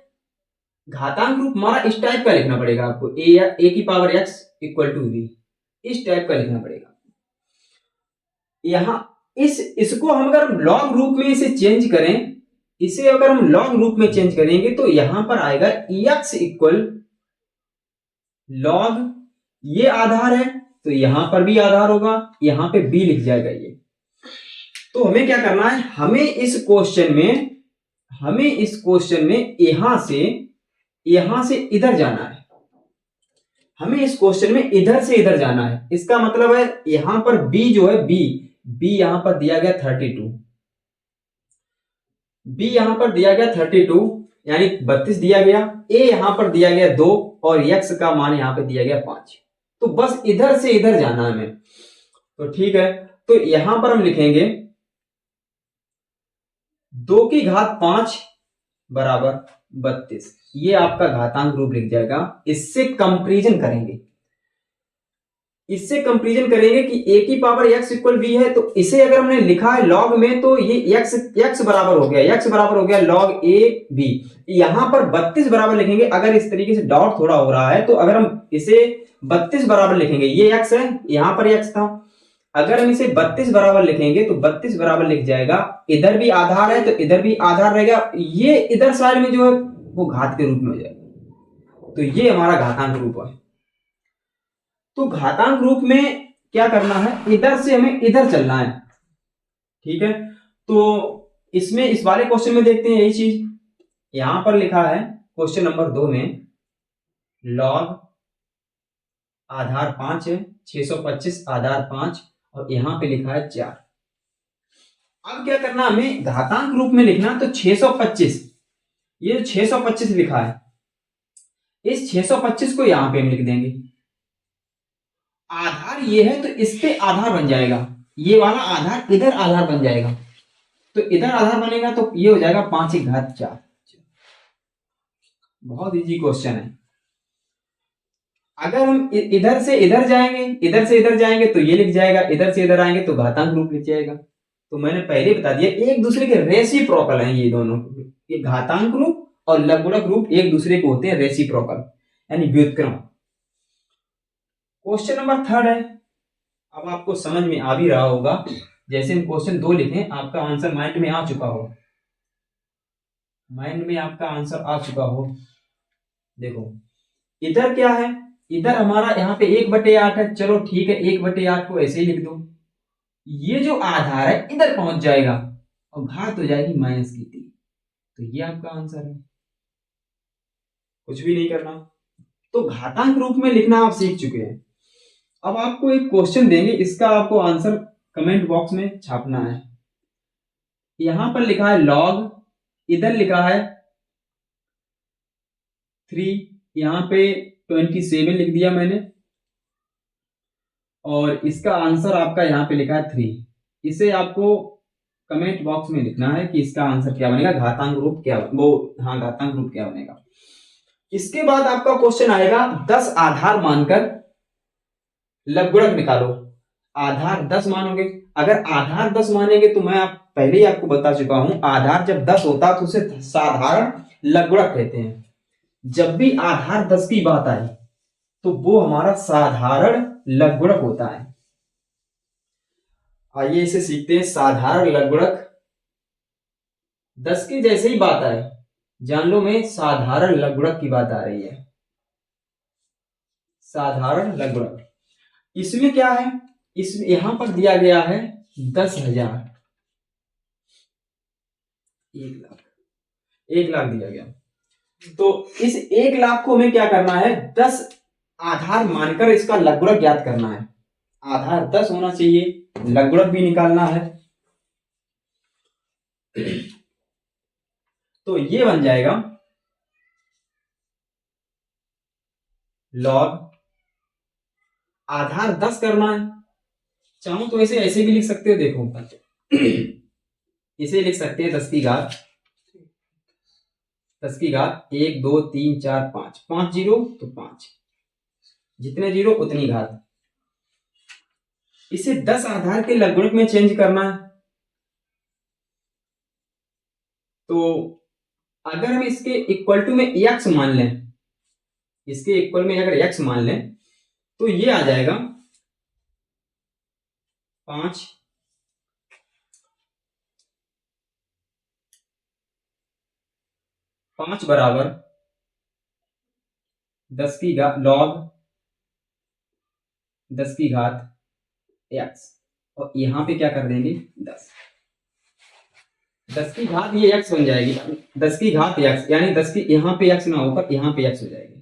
S1: घातांक रूप हमारा इस टाइप का लिखना पड़ेगा आपको, ए की power X equal to V, इस टाइप का लिखना पड़ेगा। यहां इसको हम अगर लॉग रूप में इसे चेंज करें, इसे अगर हम लॉग रूप में चेंज करेंगे तो यहां पर आएगा एक्स इक्वल लॉग, ये आधार है तो यहां पर भी आधार होगा, यहां पे बी लिख जाएगा ये। तो हमें क्या करना है, हमें इस क्वेश्चन में यहां से इधर जाना है। हमें इस क्वेश्चन में इधर से इधर जाना है। इसका मतलब है यहां पर बी जो है, बी यहां पर दिया गया 32, बी यहां पर दिया गया 32 यानी 32 दिया गया, ए यहां पर दिया गया 2 और एक्स का मान यहां पर दिया गया 5। तो बस इधर से इधर जाना है हमें। तो ठीक है, तो यहां पर हम लिखेंगे 2 की घात 5 बराबर 32, ये आपका घातांक रूप लिख जाएगा। इससे कंपैरिजन करेंगे, कि a की पावर x इक्वल v है, तो इसे अगर हमने लिखा है लॉग में तो ये x बराबर हो गया log a v। यहां पर 32 बराबर लिखेंगे। अगर इस तरीके से डॉट थोड़ा हो रहा है तो अगर हम इसे 32 बराबर लिखेंगे, ये x है, यहां पर x था, अगर हम इसे 32 बराबर लिखेंगे तो 32 बराबर लिख जाएगा, इधर भी आधार है तो इधर भी आधार रहेगा, ये इधर साइड में जो है वो घात के रूप में हो जाएगा। तो ये हमारा घातांक रूप है। तो घातांक रूप में क्या करना है, इधर से हमें इधर चलना है। ठीक है, तो इसमें इस वाले क्वेश्चन में देखते हैं यही चीज। यहां पर लिखा है क्वेश्चन नंबर 2 में लॉग आधार 5 है, 625 आधार 5 और यहां पे लिखा है 4। अब क्या करना, हमें घातांक रूप में लिखना। तो 625, ये 625 लिखा है, इस 625 को यहां पे हम लिख देंगे। आधार ये है तो इस पे आधार बन जाएगा, ये वाला आधार इधर आधार बन जाएगा, तो इधर आधार बनेगा तो ये हो जाएगा 5 की घात 4। बहुत इजी क्वेश्चन है। अगर हम इधर से इधर जाएंगे तो ये लिख जाएगा, इधर से इधर आएंगे तो घातांक रूप लिख जाएगा। तो मैंने पहले बता दिया एक दूसरे के रेसिप्रोकल हैं ये दोनों, ये घातांक रूप और लघुगणक रूप एक दूसरे को होते हैं रेसिप्रोकल यानी व्युत्क्रम। क्वेश्चन नंबर 3 है, अब आपको समझ में आ भी रहा होगा, जैसे हम क्वेश्चन 2 लिखें आपका आंसर माइंड में आ चुका हो, देखो इधर क्या है, इधर हमारा यहाँ पे 1/8 है, चलो ठीक है 1/8 को ऐसे ही लिख दो। ये जो आधार है इधर पहुंच जाएगा और घात हो जाएगी -3, तो ये आपका आंसर है, कुछ भी नहीं करना। तो घातांक रूप में लिखना आप सीख चुके हैं। अब आपको एक क्वेश्चन देंगे, इसका आपको आंसर कमेंट बॉक्स में छापना है। यहां पर लिखा है लॉग, इधर लिखा है 3, यहां पे 27 लिख दिया मैंने और इसका आंसर आपका यहां पे लिखा है 3। इसे आपको कमेंट बॉक्स में लिखना है कि इसका आंसर क्या बनेगा, घातांक रूप क्या घातांक रूप क्या बनेगा। इसके बाद आपका क्वेश्चन आएगा 10 आधार मानकर लघुगणक निकालो। आधार 10 मानोगे, अगर आधार 10 मानेंगे तो मैं पहले ही आपको बता चुका हूं, आधार जब 10 होता है तो उसे साधारण लघुगणक कहते हैं। जब भी आधार 10 की बात आई तो वो हमारा साधारण लघुगणक होता है। आइए इसे सीखते हैं। साधारण लघुगणक 10 की जैसे ही बात आए जान लो में साधारण लघुगणक की बात आ रही है। साधारण लघुगणक, इसमें क्या है, इसमें यहां पर दिया गया है 10,000, 1 लाख, 1 लाख दिया गया। तो इस 1 लाख को हमें क्या करना है, 10 आधार मानकर इसका लघुगणक ज्ञात करना है। आधार 10 होना चाहिए, लघुगणक भी निकालना है। तो ये बन जाएगा लॉग, आधार 10 करना है। चाहो तो ऐसे ऐसे भी लिख सकते हो, देखो इसे लिख सकते हैं 10 की घात 1 2 3 4 5, 5 जीरो तो 5, जितने जीरो उतनी घात। इसे 10 आधार के लघुगणक में चेंज करना है। तो अगर हम इसके इक्वल टू में x मान लें, इसके इक्वल में अगर x मान लें तो ये आ जाएगा 5 बराबर 10 की घात लॉग 10 की घात x, और यहां पे क्या कर देंगे 10 की घात ये x बन जाएगी, 10 की घात x, यानी 10 की यहां पे x ना होकर यहां पे x हो जाएगी।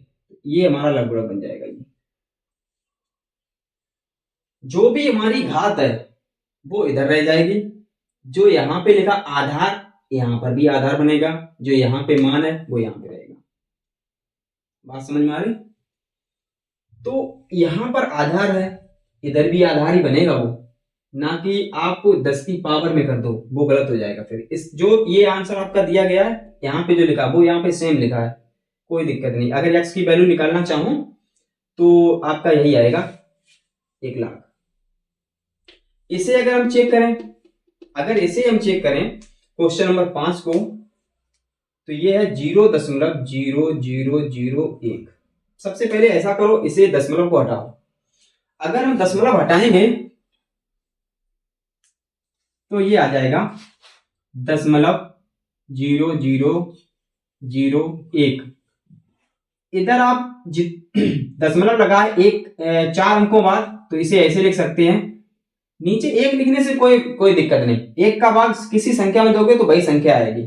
S1: ये हमारा लघुगणक बन जाएगा। ये जो भी हमारी घात है वो इधर रह जाएगी, जो यहां पे लिखा आधार यहां पर भी आधार बनेगा, जो यहां पे मान है वो यहां पे रहेगा। बात समझ में आ रही? तो यहां पर आधार है, इधर भी आधार ही बनेगा वो, ना कि आप 10 की पावर में कर दो, वो गलत हो जाएगा। फिर इस जो ये आंसर आपका दिया गया है, यहाँ पे जो लिखा वो यहाँ पे सेम लिखा है, कोई दिक्कत नहीं। अगर x की वैल्यू निकालना चाहूं तो आपका यही आएगा 1 लाख। इसे अगर हम चेक करें, अगर इसे हम चेक करें क्वेश्चन नंबर 5 को, तो ये है 0.0001। सबसे पहले ऐसा करो, इसे दशमलव को हटाओ। अगर हम दशमलव हटाएंगे तो ये आ जाएगा 0.0001। इधर आप दशमलव लगाए 4 अंकों बाद, तो इसे ऐसे लिख सकते हैं। नीचे 1 लिखने से कोई दिक्कत नहीं, 1 का भाग किसी संख्या में दोगे तो वही संख्या आएगी।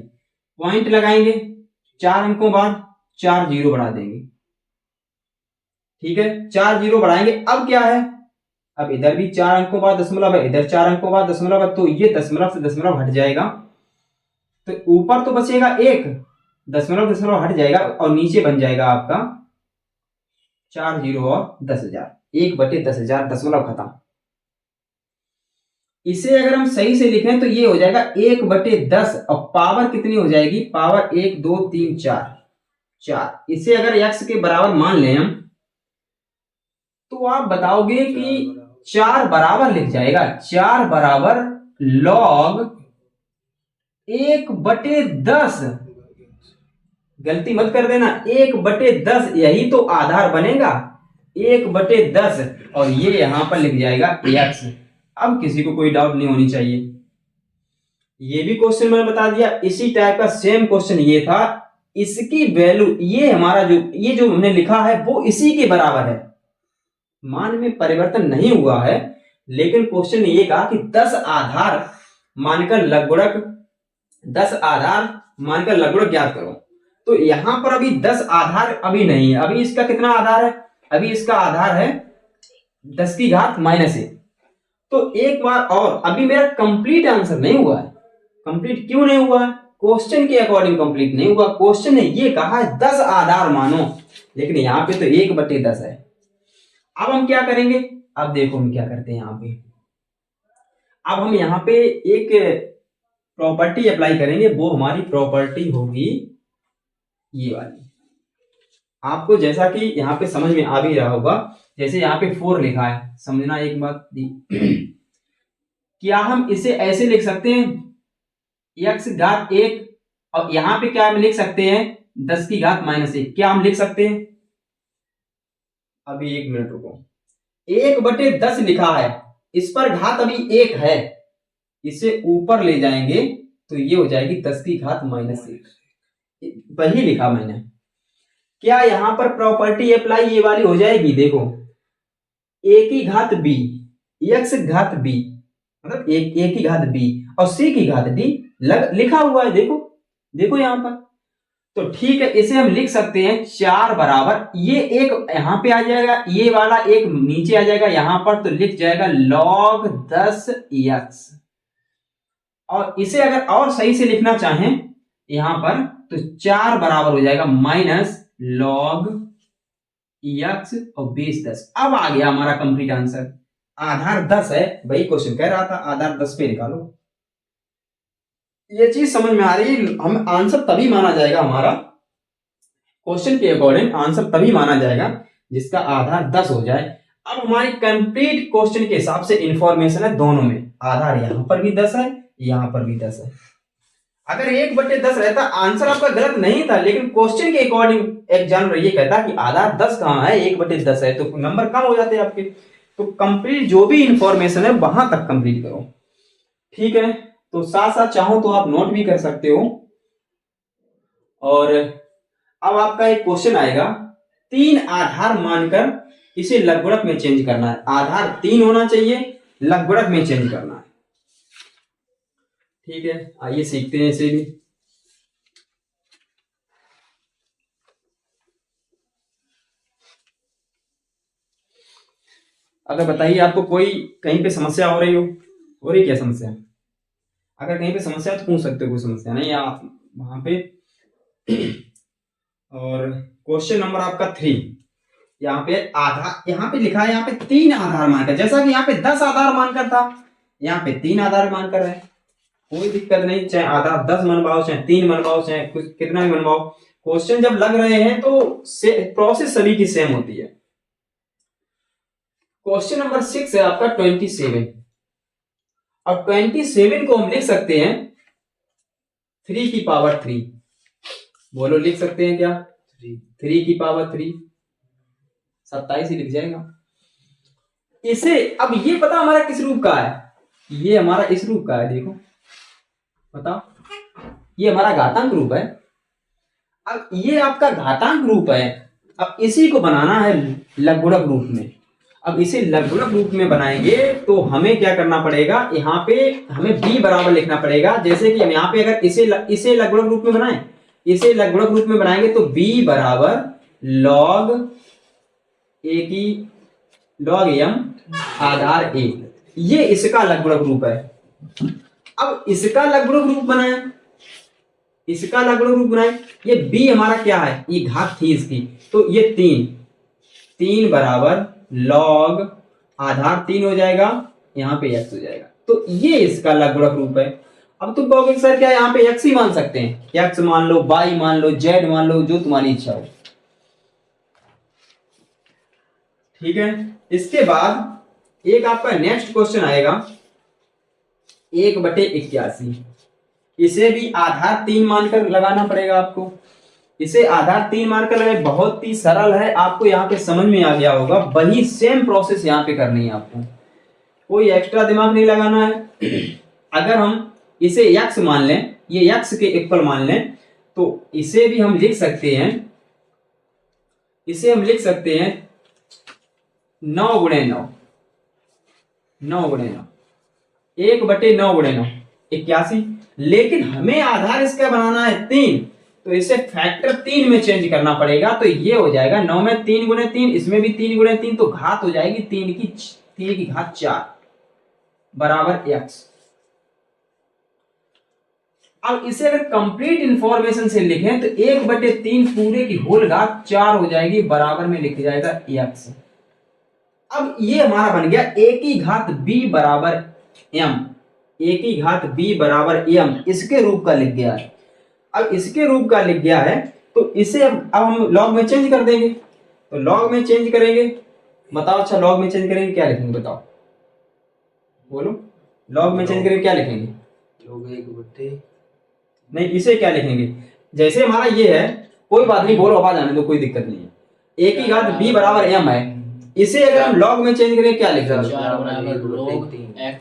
S1: पॉइंट लगाएंगे 4 अंकों बाद, 4 जीरो बढ़ा देंगे, ठीक है, 4 जीरो बढ़ाएंगे। अब क्या है, अब इधर भी 4 अंकों बाद दशमलव है, इधर 4 अंकों बाद दशमलव है, तो ये दशमलव से दशमलव हट जाएगा, तो ऊपर तो बचेगा 1, दशमलव दशमलव हट जाएगा और नीचे बन जाएगा आपका 4 जीरो और 10,000, 1/10,000, दशमलव खत्म। इसे अगर हम सही से लिखें तो ये हो जाएगा 1/10, और पावर कितनी हो जाएगी, पावर 1 2 3 4। इसे अगर x के बराबर मान लें हम, तो आप बताओगे कि 4 बराबर लिख जाएगा, 4 बराबर लॉग 1/10। गलती मत कर देना, 1/10 यही तो आधार बनेगा, 1/10, और ये यहां पर लिख जाएगा x। अब किसी को कोई डाउट नहीं होनी चाहिए। ये भी क्वेश्चन मैंने बता दिया, इसी टाइप का सेम क्वेश्चन ये था, इसकी वैल्यू ये हमारा ये जो हमने लिखा है वो इसी के बराबर है, मान में परिवर्तन नहीं हुआ है, लेकिन क्वेश्चन ये कहा कि 10 आधार मानकर लघुगणक, 10 आधार मानकर लघुगणक ज्ञात करो। तो यहां पर अभी 10 आधार अभी नहीं है, अभी इसका कितना आधार है, अभी इसका आधार है 10 की घात -1। तो एक बार और, अभी मेरा कंप्लीट आंसर नहीं हुआ है। कंप्लीट क्यों नहीं हुआ है, क्वेश्चन के अकॉर्डिंग कंप्लीट नहीं हुआ। क्वेश्चन ने ये कहा है 10 आधार मानो, लेकिन यहां पे तो 1/10 है। अब हम क्या करेंगे, अब देखो हम क्या करते हैं यहां पे, अब हम यहां पे एक प्रॉपर्टी अप्लाई करेंगे, वो हमारी प्रॉपर्टी होगी ये वाली। आपको जैसा कि यहाँ पे समझ में आ भी रहा होगा, जैसे यहाँ पे 4 लिखा है, समझना एक बात क्या हम इसे ऐसे लिख सकते हैं x घात 1, और यहाँ पे क्या हम लिख सकते हैं 10 की घात -1, क्या हम लिख सकते हैं? अभी 1 मिनट रुको, 1/10 लिखा है, इस पर घात अभी 1 है, इसे ऊपर ले जाएंगे तो ये हो जाएगी 10 की घात -1, वही लिखा मैंने। क्या यहां पर प्रॉपर्टी अप्लाई ये वाली हो जाएगी, देखो a की घात b, x घात b, मतलब a की घात b और c की घात d लिखा हुआ है, देखो देखो यहाँ पर। तो ठीक है, इसे हम लिख सकते हैं 4 बराबर, ये एक यहां पे आ जाएगा, ये वाला एक नीचे आ जाएगा यहां पर, तो लिख जाएगा log 10x। और इसे अगर और सही से लिखना चाहें यहां पर, तो 4 बराबर हो जाएगा माइनस log x और बेस 10। अब आ गया हमारा कंप्लीट आंसर। आधार 10 है, वही क्वेश्चन कह रहा था, आधार 10 पे निकालो। ये चीज समझ में आ रही है। हम आंसर तभी माना जाएगा, हमारा क्वेश्चन के अकॉर्डिंग आंसर तभी माना जाएगा जिसका आधार 10 हो जाए। अब हमारी कंप्लीट क्वेश्चन के हिसाब से इंफॉर्मेशन है दोनों में, आधार यहां पर भी 10 है, यहां पर भी 10 है। अगर 1/10 रहता आंसर आपका गलत नहीं था, लेकिन क्वेश्चन के अकॉर्डिंग एग्जामिनर ये कहता कि आधार 10 कहां है, 1/10 है, तो नंबर कम हो जाते हैं आपके। तो कंप्लीट जो भी इंफॉर्मेशन है वहां तक कंप्लीट करो, ठीक है। तो साथ साथ चाहो तो आप नोट भी कर सकते हो। और अब आपका एक क्वेश्चन आएगा, 3 आधार मानकर इसे लघुगणक में चेंज करना है। आधार 3 होना चाहिए, लघुगणक में चेंज करना है, ठीक है। आइए सीखते हैं इसे भी। अगर बताइए आपको कोई कहीं पे समस्या हो रही क्या समस्या? अगर कहीं पे समस्या है तो पूछ सकते हो, कोई समस्या नहीं आप वहां पे। और क्वेश्चन नंबर आपका 3, यहाँ पे आधार, यहाँ पे लिखा है यहाँ पे 3 आधार मानकर, जैसा कि यहाँ पे 10 आधार मानकर था, यहाँ पे 3 आधार मानकर है। कोई दिक्कत नहीं, चाहे आधार 10 मनवाओ, चाहे 3 मनवाओ, चाहे कुछ कितना भी मनवाओ, क्वेश्चन जब लग रहे हैं तो प्रोसेस सभी की सेम होती है। क्वेश्चन नंबर 6 है आपका 27, और 27 को हम लिख सकते हैं 3 की पावर 3। बोलो लिख सकते हैं क्या? 3 की पावर 3, 27 ही लिख जाएगा इसे। अब ये पता हमारा किस रूप का है, ये हमारा इस रूप का है, देखो बताओ, ये हमारा घातांक रूप है। अब ये आपका घातांक रूप है, अब इसी को बनाना है लघुगणक रूप में। अब इसे लघुगणक रूप में बनाएंगे तो हमें क्या करना पड़ेगा, यहाँ पे हमें b बराबर लिखना पड़ेगा। जैसे कि हम यहाँ पे अगर इसे लघुगणक रूप में बनाएं, इसे लघुगणक रूप में बनाएंगे तो b बराबर log a की log m आधार a, ये इसका लघुगणक रूप है। अब इसका लघुगणक रूप बनाए, इसका लघुगणक रूप बनाए, ये b हमारा क्या है, ये घात थी इसकी, तो ये 3 बराबर log आधार 3 हो जाएगा, यहाँ पे x हो जाएगा, तो ये इसका लघुगणक रूप है। अब तुम कहोगे सर क्या यहाँ पे x ही मान सकते हैं? x मान लो, y मान लो, z मान लो, जो तुम्हारी इच्छा हो, ठीक है। इसके बाद एक आपका नेक्स्ट क्वेश्चन आएगा 1/81, इसे भी आधार 3 मानकर लगाना पड़ेगा आपको। इसे आधार 3 मानकर लगे, बहुत ही सरल है, आपको यहाँ पे समझ में आ गया होगा। वही सेम प्रोसेस यहाँ पे करनी है आपको, कोई एक्स्ट्रा दिमाग नहीं लगाना है। अगर हम इसे x मान लें, ये x के इक्वल मान लें, तो इसे भी हम लिख सकते हैं, इसे हम लिख सकते हैं 9 गुणे 9, 9 गुणे 9, 1/9 गुणे 9, 81। लेकिन हमें आधार इसका बनाना है 3, तो इसे फैक्टर 3 में चेंज करना पड़ेगा। तो ये हो जाएगा 9 में 3 गुणे 3, इसमें भी 3 गुणे 3, तो घात हो जाएगी 3 की घात 4 बराबर x। अब इसे अगर कंप्लीट इंफॉर्मेशन से लिखें तो 1/3 पूरे की होल घात 4 हो जाएगी, बराबर में लिख जाएगा x। अब ये हमारा बन गया a की घात b बराबर m, a की घात b बराबर m, इसके रूप का लिख गया है। अब इसके रूप का लिख गया है तो इसे अब हम लॉग में चेंज कर देंगे, तो लॉग में चेंज करेंगे, बताओ। अच्छा लॉग में चेंज करेंगे, क्या लिखेंगे बताओ, बोलो। लॉग में चेंज करेंगे क्या लिखेंगे?
S2: log 1/,
S1: नहीं, इसे क्या लिखेंगे? जैसे हमारा ये है, कोई बात नहीं, बोलो आवाज आने दो, कोई दिक्कत नहीं है। a की घात b बराबर m है, इसे अगर हम लॉग में चेंज करें क्या लिखेंगे?
S2: 4 बराबर log x,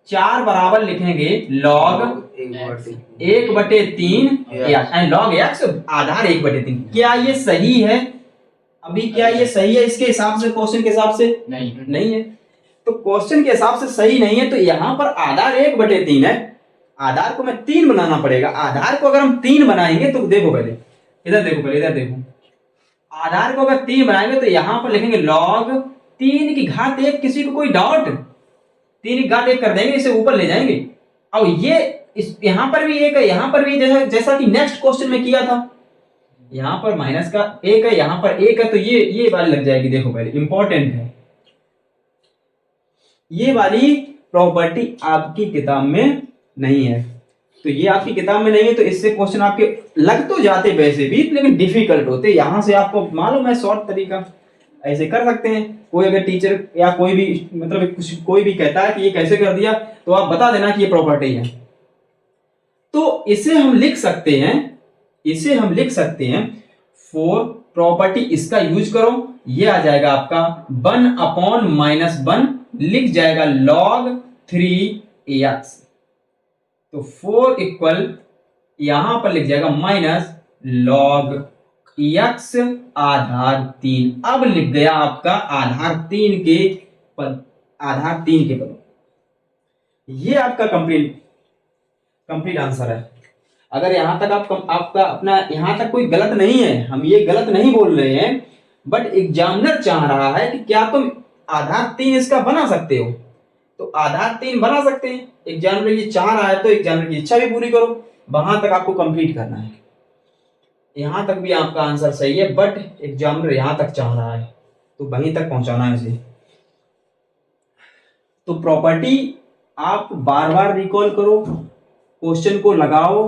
S1: 4 बराबर लिखेंगे log 1/3 एंड log x आधार 1/3। क्या ये सही है? अभी क्या ये सही है इसके हिसाब से, क्वेश्चन के हिसाब से? नहीं है। तो क्वेश्चन के हिसाब से सही नहीं है, तो यहाँ पर आधार 1/3 है, आधार को मैं 3 बनाना पड़ेगा। आधार को अगर हम 3 बनाएंगे तो देखो पहले इधर देखो, पहले इधर देखो, आधार को अगर 3 बनाएंगे तो यहां पर लिखेंगे log 3 की घात 1। किसी को कोई डाउट? 3 की घात 1 कर देंगे, इसे ऊपर ले जाएंगे। अब ये इस यहां पर भी 1 है, यहां पर भी जैसा कि नेक्स्ट क्वेश्चन में किया था, यहां पर माइनस का 1 है, यहां पर 1 है, तो ये वाली लग जाएगी। देखो पहले इंपॉर्टेंट है, ये वाली प्रॉपर्टी आपकी किताब में नहीं है। तो ये आपकी किताब में नहीं है, तो इससे क्वेश्चन आपके लग तो जाते वैसे भी, लेकिन डिफिकल्ट होते। यहां से आपको मालूम है शॉर्ट तरीका, ऐसे कर सकते हैं। कोई अगर टीचर या कोई भी मतलब कोई भी कहता है कि ये कैसे कर दिया, तो आप बता देना कि ये प्रॉपर्टी है। तो इसे हम लिख सकते हैं, फॉर प्रॉपर्टी इसका यूज करो, ये आ जाएगा आपका 1/-1 लिख जाएगा log 3x। तो 4 इक्वल यहां पर लिख जाएगा माइनस log x आधार 3। अब लिख गया आपका आधार 3 के पद। ये आपका कंप्लीट आंसर है। अगर यहां तक आपका अपना यहां तक कोई गलत नहीं है, हम ये गलत नहीं बोल रहे हैं, बट एग्जामिनर चाह रहा है कि क्या तुम आधार 3 इसका बना सकते हो, तो आधार 3 बना सकते हैं। एग्जामिनर ये चाह रहा है तो एग्जामिनर की इच्छा भी पूरी करो, वहां तक आपको कंप्लीट करना है। यहां तक भी आपका आंसर सही है, बट एग्जामिनर यहां तक चाह रहा है तो वहीं तक पहुंचाना है इसे। तो प्रॉपर्टी आप बार बार रिकॉल करो, क्वेश्चन को लगाओ,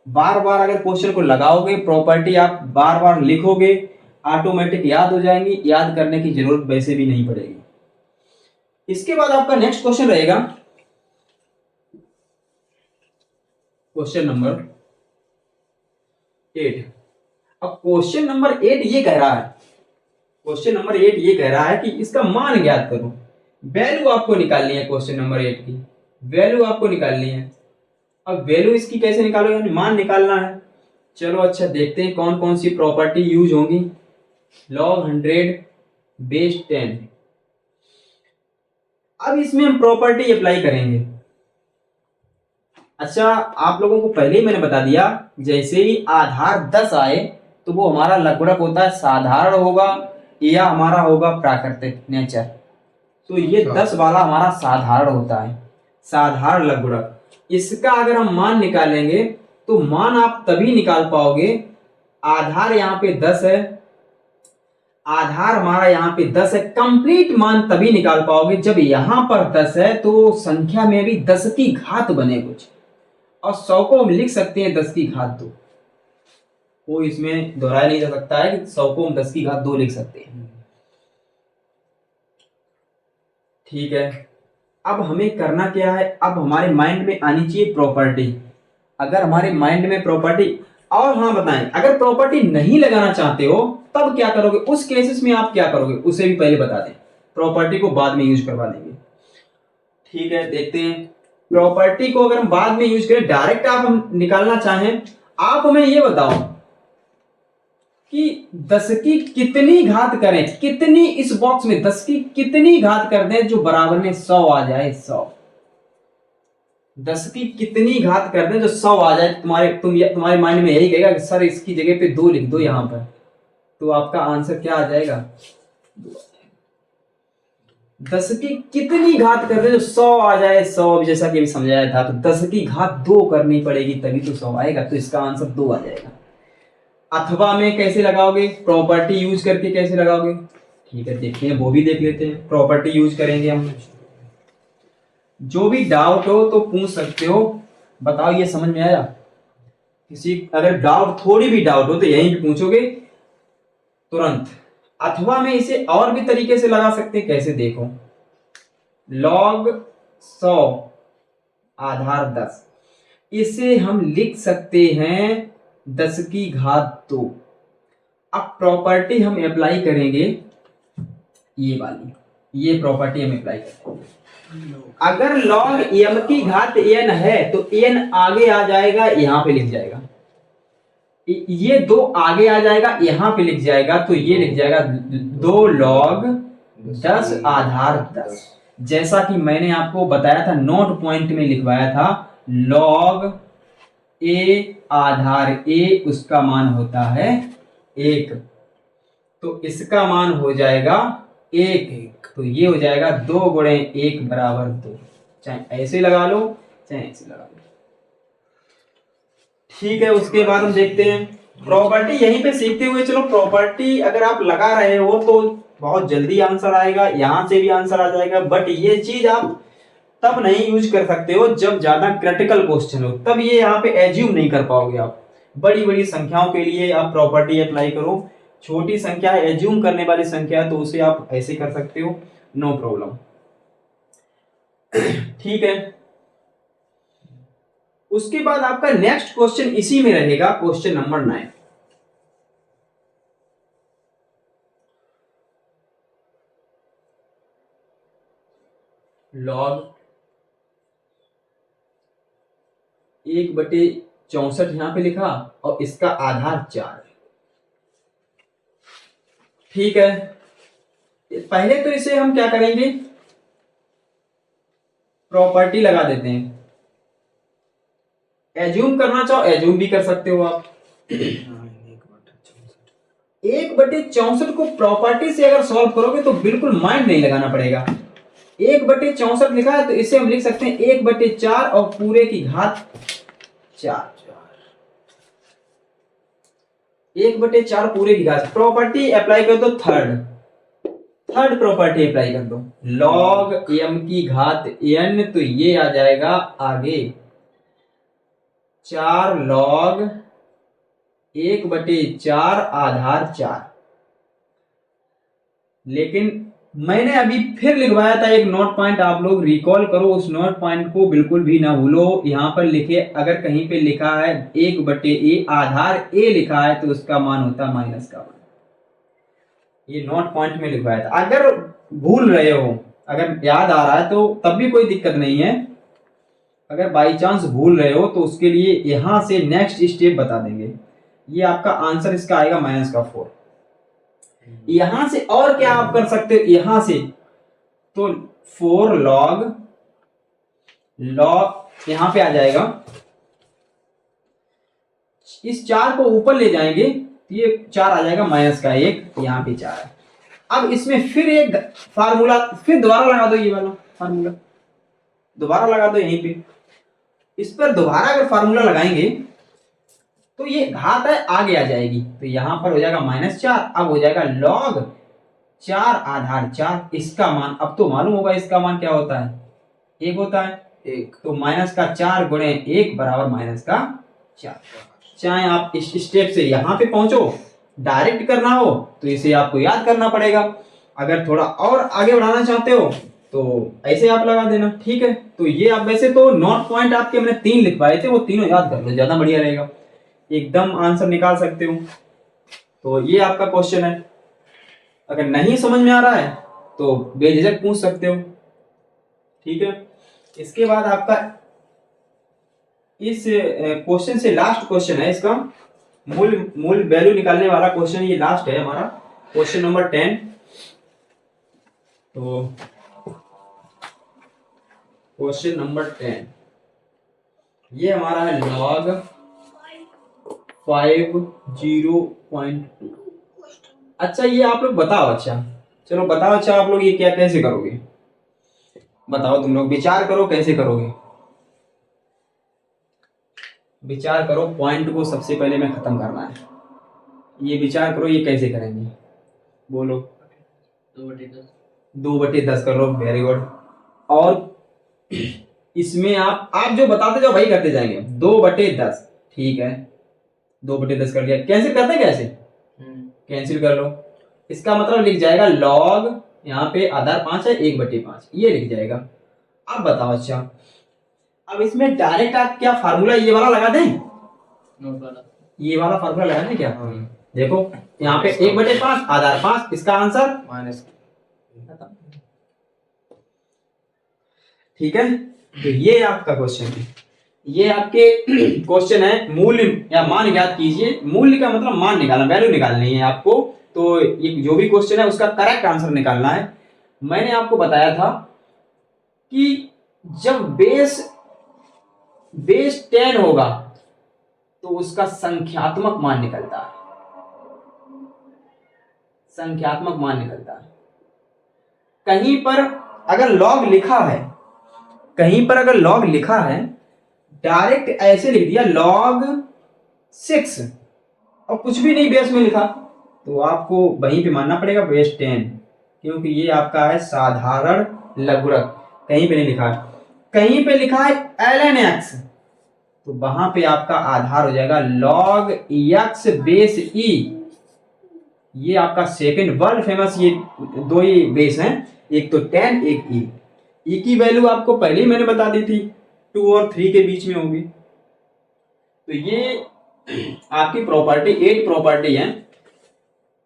S1: बार बार अगर क्वेश्चन को लगाओगे, प्रॉपर्टी आप बार बार लिखोगे, ऑटोमेटिक याद हो जाएंगी, याद करने की जरूरत वैसे भी नहीं पड़ेगी। इसके बाद आपका नेक्स्ट क्वेश्चन रहेगा क्वेश्चन नंबर 8। अब क्वेश्चन नंबर 8 ये कह रहा है कि इसका मान ज्ञात करो। वैल्यू आपको निकालनी है, क्वेश्चन नंबर 8 की वैल्यू आपको निकालनी है। अब वैल्यू इसकी कैसे निकालो, यानी मान निकालना है। चलो अच्छा देखते हैं कौन कौन सी प्रॉपर्टी यूज होंगी। log 100 base 10। अब इसमें हम प्रॉपर्टी अप्लाई करेंगे। अच्छा आप लोगों को पहले ही मैंने बता दिया, जैसे ही आधार 10 आए तो वो हमारा लघुगणक होता है, साधारण होगा या हमारा होगा प्राकृतिक नेचर। तो ये 10 वाला हमारा साधारण होता है, साधारण लघुगणक। इसका अगर हम मान निकालेंगे तो मान आप तभी निकाल पाओगे, आधार यहाँ पे 10 है, आधार हमारा यहाँ पे 10 है, कंप्लीट मान तभी निकाल पाओगे जब यहां पर 10 है तो संख्या में भी 10 की घात बने कुछ, और 100 को हम लिख सकते हैं 10 की घात 2। कोई इसमें दोहराया नहीं जा सकता है कि 100 को हम 10 की घात 2 लिख सकते हैं। ठीक है, अब हमें करना क्या है, अब हमारे माइंड में आनी चाहिए प्रॉपर्टी। अगर हमारे माइंड में प्रॉपर्टी, और हाँ बताएं, अगर प्रॉपर्टी नहीं लगाना चाहते हो तब क्या करोगे, उस केसेस में आप क्या करोगे उसे भी पहले बता दें, प्रॉपर्टी को बाद में यूज करवा देंगे। ठीक है, देखते हैं प्रॉपर्टी को अगर हम बाद में यूज करें, डायरेक्ट आप हम निकालना चाहें, आप हमें ये बताओ कि 10 की कितनी घात करें, कितनी इस बॉक्स में 10 की कितनी घात कर दें जो बराबर में 100 आ जाए। 100 10 की कितनी घात कर दें जो 100 आ जाए। तुम्हारे माइंड में यही कहेगा कि सर इसकी जगह पे 2 लिख दो यहां पर, तो आपका आंसर क्या आ जाएगा, 10 की कितनी घात कर दे जो 100 आ जाए। 100 जैसा कि अभी समझाया था, तो 10 की घात 2 करनी पड़ेगी तभी तो 100 आएगा, तो इसका आंसर 2 आ जाएगा। अथवा में कैसे लगाओगे, प्रॉपर्टी यूज करके कैसे लगाओगे, ठीक है देखते हैं, वो भी देख लेते हैं। प्रॉपर्टी यूज करेंगे हम, जो भी डाउट हो तो पूछ सकते हो, बताओ ये समझ में आया। किसी अगर डाउट थोड़ी भी डाउट हो तो यहीं पे पूछोगे तुरंत। अथवा में इसे और भी तरीके से लगा सकते हैं, कैसे देखो, log 100 आधार 10, इसे हम लिख सकते हैं 10 की घात 2। अब प्रॉपर्टी हम अप्लाई करेंगे, ये वाली, ये प्रॉपर्टी हम अप्लाई करेंगे। अगर log m की घात n है तो n आगे आ जाएगा, यहां पे लिख जाएगा, ये 2 आगे आ जाएगा, यहां पे लिख जाएगा, तो ये लिख जाएगा 2 log 10 आधार 10। जैसा कि मैंने आपको बताया था, नोट पॉइंट में लिखवाया था, log a आधार a उसका मान होता है 1, तो इसका मान हो जाएगा 1, तो ये हो जाएगा 2 गुणे 1 बराबर 2। चाहे ऐसे लगा लो चाहे ऐसे लगा लो, ठीक है। उसके बाद हम देखते हैं प्रॉपर्टी, यहीं पे सीखते हुए चलो। प्रॉपर्टी अगर आप लगा रहे हो तो बहुत जल्दी आंसर आएगा, यहां से भी आंसर आ जाएगा, बट ये चीज आप तब नहीं यूज कर सकते हो जब ज्यादा क्रिटिकल क्वेश्चन हो, तब ये यहाँ पे एज्यूम नहीं कर पाओगे आप। बड़ी बड़ी संख्याओं के लिए आप प्रॉपर्टी अप्लाई करो, छोटी संख्या एज्यूम करने वाली संख्या तो उसे आप ऐसे कर सकते हो, नो प्रॉब्लम, ठीक है। उसके बाद आपका नेक्स्ट क्वेश्चन इसी में रहेगा, क्वेश्चन नंबर 9। लॉग 1/64 यहां पे लिखा और इसका आधार 4, ठीक है। पहले तो इसे हम क्या करेंगे, प्रॉपर्टी लगा देते हैं। एज्यूम करना चाहो एज्यूम भी कर सकते हो आप। 1/64 को प्रॉपर्टी से अगर सॉल्व करोगे तो बिल्कुल माइंड नहीं लगाना पड़ेगा। 1/64 लिखा है तो इसे हम लिख सकते हैं 1/4 और पूरे की घात 4। 1/4 पूरे की घात। प्रॉपर्टी अप्लाई कर दो, थर्ड प्रॉपर्टी अप्लाई कर दो, लॉग m की घात n, तो ये आ जाएगा आगे 4 लॉग 1/4 आधार 4। लेकिन मैंने अभी फिर लिखवाया था एक नोट पॉइंट, आप लोग रिकॉल करो, उस नोट पॉइंट को बिल्कुल भी ना भूलो। यहां पर लिखे, अगर कहीं पे लिखा है 1/a आधार a लिखा है तो उसका मान होता है माइनस का मान। ये नोट पॉइंट में लिखवाया था। अगर भूल रहे हो, अगर याद आ रहा है तो तब भी कोई दिक्कत नहीं है। अगर बाई चांस भूल रहे हो तो उसके लिए यहां से नेक्स्ट स्टेप बता देंगे। ये आपका आंसर इसका आएगा -4। यहां से और क्या आप कर सकते हो, यहां से तो 4 लॉग यहां पे आ जाएगा, इस 4 को ऊपर ले जाएंगे तो ये 4 आ जाएगा -1, यहां पे 4 है। अब इसमें फिर एक फार्मूला, फिर दोबारा लगा दो, ये वाला फार्मूला दोबारा लगा दो यहीं पे। इस पर दोबारा अगर फार्मूला लगाएंगे तो ये घात है आगे आ जाएगी, तो यहां पर हो जाएगा -4, अब हो जाएगा log 4 आधार 4। इसका मान अब तो मालूम होगा, इसका मान क्या होता है, 1 होता है, 1, तो -4 गुणे 1 बराबर -4। चाहे आप इस स्टेप से यहां पे पहुंचो, डायरेक्ट करना हो तो इसे आपको याद करना पड़ेगा, अगर थोड़ा और आगे बढ़ाना चाहते हो तो ऐसे आप लगा देना, ठीक है। तो ये आप वैसे तो नोट पॉइंट आपके मैंने 3 लिखवाए थे, वो तीनों याद कर लो, ज्यादा बढ़िया रहेगा, एकदम आंसर निकाल सकते हो। तो ये आपका क्वेश्चन है, अगर नहीं समझ में आ रहा है तो बेझिझक पूछ सकते हो, ठीक है। इसके बाद आपका इस क्वेश्चन से लास्ट क्वेश्चन है, इसका मूल वैल्यू निकालने वाला क्वेश्चन ये लास्ट है हमारा, क्वेश्चन नंबर 10। तो क्वेश्चन नंबर 10 ये हमारा है log 50.2। अच्छा ये आप लोग बताओ, अच्छा चलो बताओ, अच्छा आप लोग ये क्या कैसे करोगे, बताओ, तुम लोग विचार करो कैसे करोगे, विचार करो। पॉइंट को सबसे पहले में खत्म करना है, ये विचार करो ये कैसे करेंगे, बोलो। 2/10 कर लो, वेरी गुड। और इसमें आप जो बताते जाओ वही करते जाएंगे, 2/10, ठीक है, 2/10 कर लिया। कैंसिल करते हैं, कैसे कैंसिल कर लो, इसका मतलब लिख जाएगा log, यहाँ पे आधार 5 है, 1/5 ये लिख जाएगा। अब बताओ, अच्छा अब इसमें डायरेक्ट आप क्या फार्मूला ये वाला लगा दें, ये वाला फार्मूला लगा दें क्या, देखो यहाँ पे 1/5 आधार 5, इसका आंसर माइनस, ठीक है। तो ये आपका क्वेश्चन है, ये आपके क्वेश्चन है, मूल्य या मान ज्ञात कीजिए। मूल्य का मतलब मान निकालना, वैल्यू निकालनी है आपको, तो ये जो भी क्वेश्चन है उसका करेक्ट आंसर निकालना है। मैंने आपको बताया था कि जब बेस बेस 10 होगा तो उसका संख्यात्मक मान निकलता है, संख्यात्मक मान निकलता है। कहीं पर अगर लॉग लिखा है, कहीं पर अगर लॉग लिखा है, डायरेक्ट ऐसे लिख दिया log 6 और कुछ भी नहीं बेस में लिखा, तो आपको वहीं पे मानना पड़ेगा बेस 10, क्योंकि ये आपका है साधारण लघुगणक। कहीं पे नहीं लिखा है, कहीं पे लिखा है ln x, तो वहां पे आपका आधार हो जाएगा log x बेस e। ये आपका सेकंड वर्ल्ड फेमस, ये दो ही बेस हैं, एक तो 10 एक e। e की वैल्यू आपको पहले ही मैंने बता दी थी, 2 और 3 के बीच में होगी। तो ये आपकी प्रॉपर्टी 8 प्रॉपर्टी है,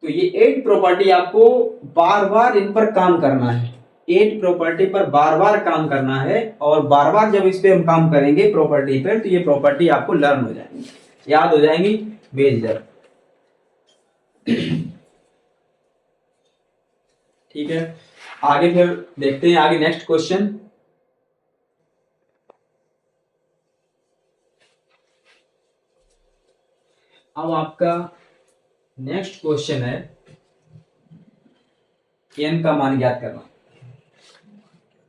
S1: तो ये 8 प्रॉपर्टी आपको बार बार इन पर काम करना है, 8 प्रॉपर्टी पर बार बार काम करना है, और बार बार जब इस पे हम काम करेंगे प्रॉपर्टी पर, तो ये प्रॉपर्टी आपको लर्न हो जाएंगी, याद हो जाएंगी बेशक। ठीक है, आगे फिर देखते हैं आगे नेक्स्ट क्वेश्चन। अब आपका नेक्स्ट क्वेश्चन है n का मान ज्ञात करना।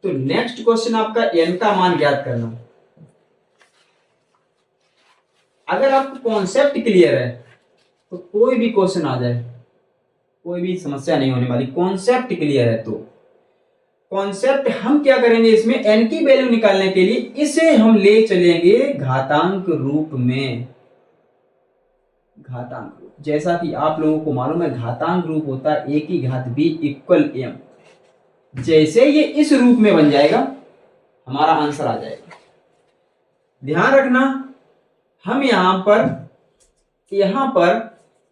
S1: तो नेक्स्ट क्वेश्चन आपका n का मान ज्ञात करना। अगर आपको कॉन्सेप्ट क्लियर है तो कोई भी क्वेश्चन आ जाए कोई भी समस्या नहीं होने वाली, कॉन्सेप्ट क्लियर है तो। कॉन्सेप्ट हम क्या करेंगे, इसमें n की वैल्यू निकालने के लिए इसे हम ले चलेंगे घातांक रूप में, घातांक रूप। जैसा कि आप लोगों को मालूम है घातांक रूप होता है a की घात b इक्वल m। जैसे ये इस रूप में बन जाएगा हमारा आंसर आ जाएगा। ध्यान रखना, हम यहां पर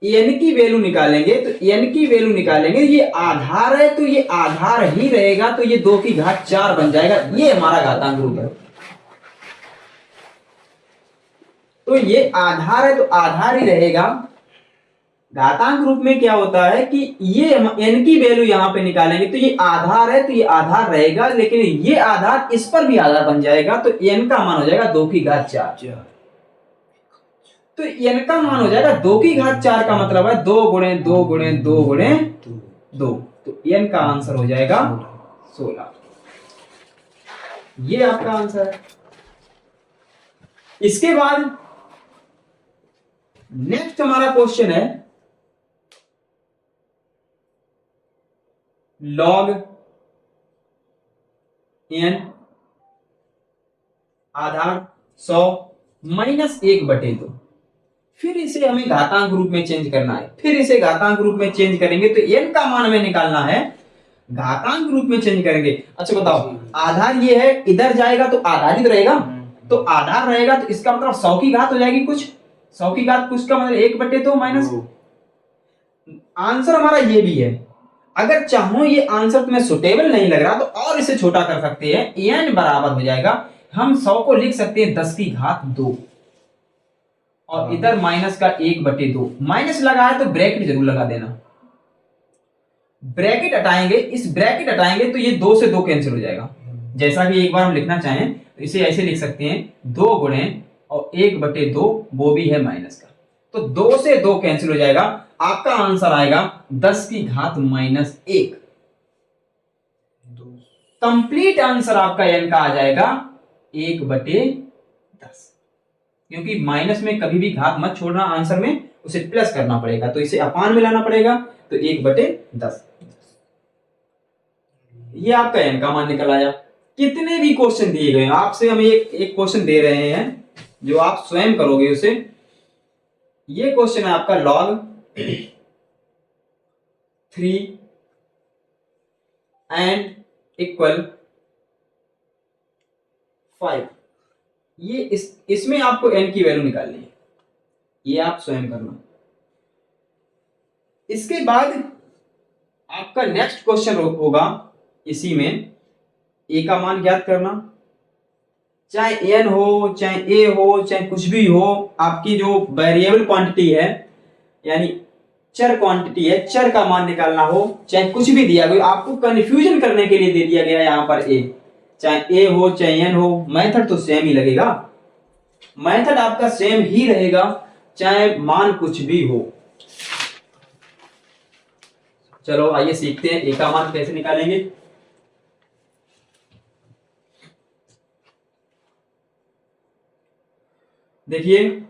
S1: n की वैल्यू निकालेंगे, तो n की वैल्यू निकालेंगे, ये आधार है तो ये आधार ही रहेगा, तो ये 2 की घात 4 बन जाएगा, ये हमारा घातांक रूप है। तो ये आधार है तो आधार ही रहेगा। घातांक रूप में क्या होता है कि ये n की वैल्यू यहां पे निकालेंगे, तो ये आधार है तो ये आधार रहेगा, लेकिन ये आधार इस पर भी आधार बन जाएगा, तो n का मान हो जाएगा 2 की घात 4। तो n का मान हो जाएगा 2 की घात 4 का मतलब है 2 गुणे 2 गुणे 2 गुणे 2, तो n का आंसर हो जाएगा 16। ये आपका आंसर है। इसके बाद नेक्स्ट हमारा क्वेश्चन है log n आधार 100 माइनस 1/2। फिर इसे हमें घातांक रूप में चेंज करना है, फिर इसे घातांक रूप में चेंज करेंगे, तो n का मान हमें निकालना है, घातांक रूप में चेंज करेंगे। अच्छा बताओ, आधार ये है, इधर जाएगा तो आधार ही तो रहेगा, तो आधार रहेगा तो इसका मतलब 100 की घात हो जाएगी कुछ, 100 की घात कुछ का मतलब 1/2 माइनस। आंसर हमारा ये भी है। अगर चाहो ये आंसर तुम्हें सुटेबल नहीं लग रहा तो और इसे छोटा कर सकते हैं, n बराबर हो जाएगा, हम 100 को लिख सकते हैं 10 की घात 2, और इधर माइनस का 1/2। माइनस लगा है तो ब्रैकेट जरूर लगा देना, ब्रैकेट हटाएंगे, इस ब्रैकेट हटाएंगे तो ये 2 से 2 कैंसिल हो जाएगा। जैसा कि एक बार हम लिखना चाहें तो इसे ऐसे लिख सकते हैं 2 गुणे और 1/2, वो भी है माइनस का, तो 2 से 2 कैंसिल हो जाएगा। आपका आंसर आएगा 10 की घात -1। कंप्लीट आंसर आपका n का आ जाएगा 1/10, क्योंकि माइनस में कभी भी घात मत छोड़ना आंसर में, उसे प्लस करना पड़ेगा, तो इसे अपान में लाना पड़ेगा, तो 1/10। ये आपका n का मान निकल आया। कितने भी क्वेश्चन दिए गए आपसे, हम एक क्वेश्चन दे रहे हैं जो आप स्वयं करोगे उसे। ये क्वेश्चन है आपका log 3 and इक्वल 5। ये इसमें आपको n की वैल्यू निकालनी है, ये आप स्वयं करना। इसके बाद आपका नेक्स्ट क्वेश्चन होगा इसी में a का मान ज्ञात करना, चाहे n हो चाहे a हो चाहे कुछ भी हो, आपकी जो वेरिएबल क्वांटिटी है यानी चर क्वांटिटी है, चर का मान निकालना हो, चाहे कुछ भी दिया गया, आपको कंफ्यूजन करने के लिए दे दिया गया है यहाँ पर a, चाहे a हो चाहे n हो, मेथड तो सेम ही लगेगा। मेथड आपका सेम ही रहेगा चाहे मान कुछ भी हो। चलो आइए सीखते हैं ए का मान कैसे निकालेंगे। देखिए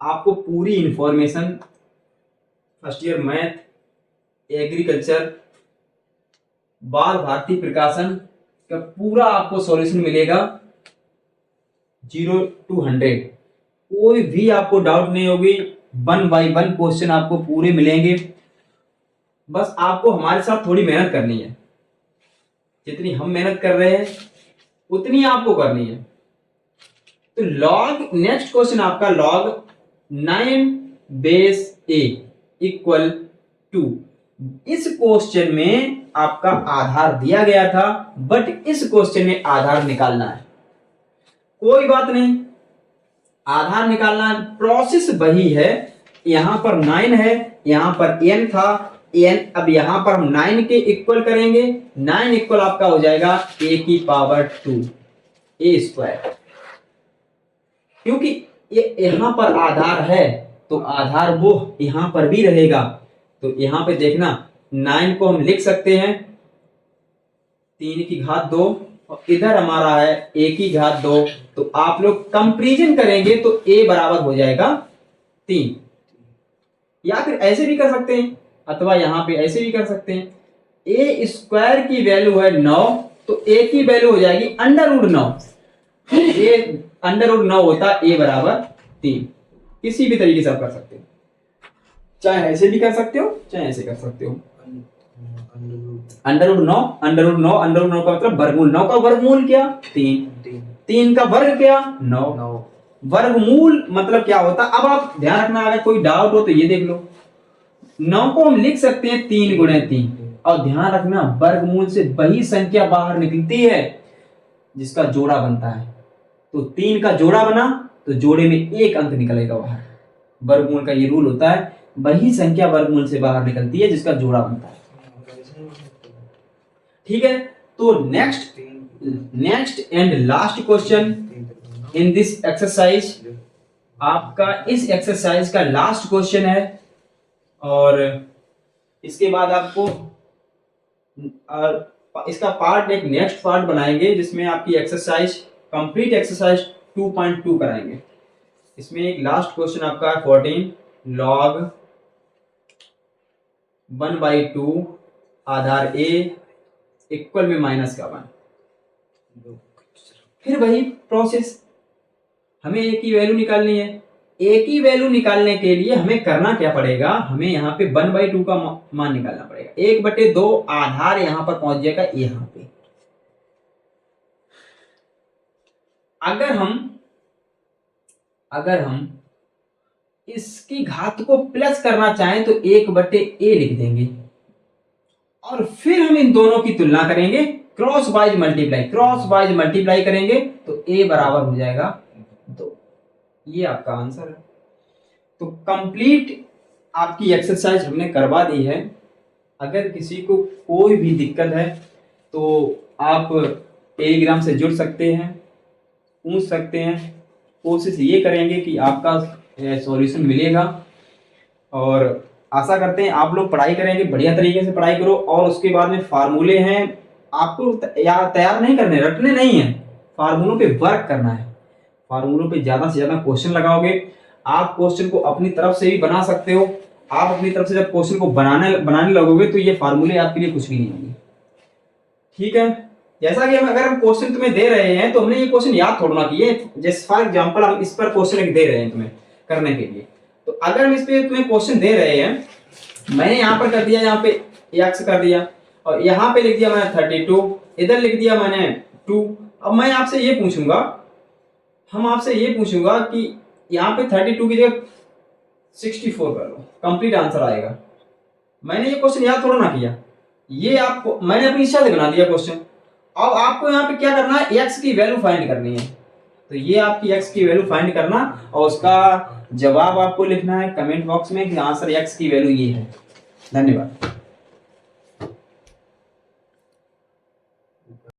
S1: आपको पूरी information first year math agriculture बाल भारती प्रकाशन का पूरा आपको सॉल्यूशन मिलेगा 0 to 100। कोई भी आपको डाउट नहीं होगी, 1 by 1 क्वेश्चन आपको पूरे मिलेंगे। बस आपको हमारे साथ थोड़ी मेहनत करनी है, जितनी हम मेहनत कर रहे हैं उतनी आपको करनी है। तो लॉग नेक्स्ट क्वेश्चन आपका log 9 base a equal to, इस क्वेश्चन में आपका आधार दिया गया था बट इस क्वेश्चन में आधार निकालना है। कोई बात नहीं, आधार निकालना है, प्रोसेस वही है। यहां पर 9 है, यहां पर n था, n अब यहां पर हम 9 के इक्वल करेंगे। 9 इक्वल आपका हो जाएगा a की पावर 2 a स्क्वायर, क्योंकि ये यहां पर आधार है तो आधार वो यहां पर भी रहेगा। तो यहां पे देखना 9 को हम लिख सकते हैं 3 की घात 2 और इधर हमारा है a की घात 2। तो आप लोग कंपैरिजन करेंगे तो a बराबर हो जाएगा 3, या फिर ऐसे भी कर सकते हैं अथवा यहां पे ऐसे भी कर सकते हैं। a स्क्वायर की वैल्यू है 9 तो a की वैल्यू हो जाएगी √9। a √9 होता a बराबर 3। किसी भी तरीके से आप कर सकते हो, चाहे ऐसे भी कर सकते हो चाहे ऐसे कर सकते हो। √9 का मतलब वर्गमूल, 9 का वर्गमूल क्या 3 का वर्ग क्या 9। वर्गमूल मतलब क्या होता, अब आप ध्यान रखना, अगर कोई डाउट हो तो ये देख लो। 9 को हम लिख सकते हैं 3 गुणे 3, और ध्यान रखना वर्गमूल से वही संख्या बाहर निकलती है जिसका जोड़ा बनता है। तो 3 का जोड़ा बना तो जोड़े में 1 अंक निकलेगा बाहर। वर्गमूल का ये रूल होता है, वही संख्या वर्गमूल से बाहर निकलती है जिसका जोड़ा बनता है। ठीक है, तो next and last question in this exercise, आपका इस एक्सरसाइज का लास्ट क्वेश्चन है। और इसके बाद आपको इसका पार्ट एक नेक्स्ट पार्ट बनाएंगे जिसमें आपकी एक्सरसाइज कंप्लीट एक्सरसाइज 2.2 कराएंगे। इसमें एक लास्ट क्वेश्चन आपका 14 लॉग 1/2 आधार a इक्वल में माइनस का 1। फिर वही प्रोसेस, हमें a की वैल्यू निकालनी है। a की वैल्यू निकालने के लिए हमें करना क्या पड़ेगा, हमें यहाँ पे 1/2 का मान निकालना पड़ेगा। 1/2 आधार यहाँ पर पहुंच जाएगा यहाँ पे। अगर हम इसकी घात को प्लस करना चाहें तो 1/a लिख देंगे और फिर हम इन दोनों की तुलना करेंगे, क्रॉस वाइज मल्टीप्लाई करेंगे तो a बराबर हो जाएगा 2। ये आपका आंसर है। तो कंप्लीट आपकी एक्सरसाइज हमने करवा दी है। अगर किसी को कोई भी दिक्कत है तो आप टेलीग्राम से जुड़ सकते हैं, पूछ सकते हैं। कोशिश ये करेंगे कि आपका सॉल्यूशन मिलेगा, और आशा करते हैं आप लोग पढ़ाई करेंगे, बढ़िया तरीके से पढ़ाई करो। और उसके बाद में फार्मूले हैं, आपको तैयार नहीं करने, रटने नहीं है, फार्मूलों पे वर्क करना है। फार्मूलों पे ज़्यादा से ज़्यादा क्वेश्चन लगाओगे, आप क्वेश्चन को अपनी तरफ से भी बना सकते हो। आप अपनी तरफ से जब क्वेश्चन को बनाने लगोगे तो ये फार्मूले आपके लिए कुछ भी नहीं होंगे। ठीक है, जैसा कि अगर हम क्वेश्चन तुम्हें दे रहे हैं तो हमने ये क्वेश्चन याद थोड़ा ना किए। जैसे फॉर एग्जांपल हम इस पर क्वेश्चन दे रहे हैं तुम्हें करने के लिए, तो अगर हम इस पे तुम्हें क्वेश्चन दे रहे हैं, मैंने यहाँ पर कर दिया, यहाँ पे x कर दिया और यहाँ पे लिख दिया मैंने 32, इधर लिख दिया मैंने 2। अब मैं आपसे ये पूछूंगा, हम आपसे ये पूछूंगा कि यहाँ पे 32 की जगह 64 कर लो, कंप्लीट आंसर आएगा। मैंने ये क्वेश्चन याद थोड़ा ना किया, ये आपको मैंने अपनी इच्छा से बना दिया क्वेश्चन। अब आपको यहाँ पे क्या करना है, x की वैल्यू फाइंड करनी है। तो ये आपकी x की वैल्यू फाइंड करना और उसका जवाब आपको लिखना है कमेंट बॉक्स में कि आंसर x की वैल्यू ये है। धन्यवाद।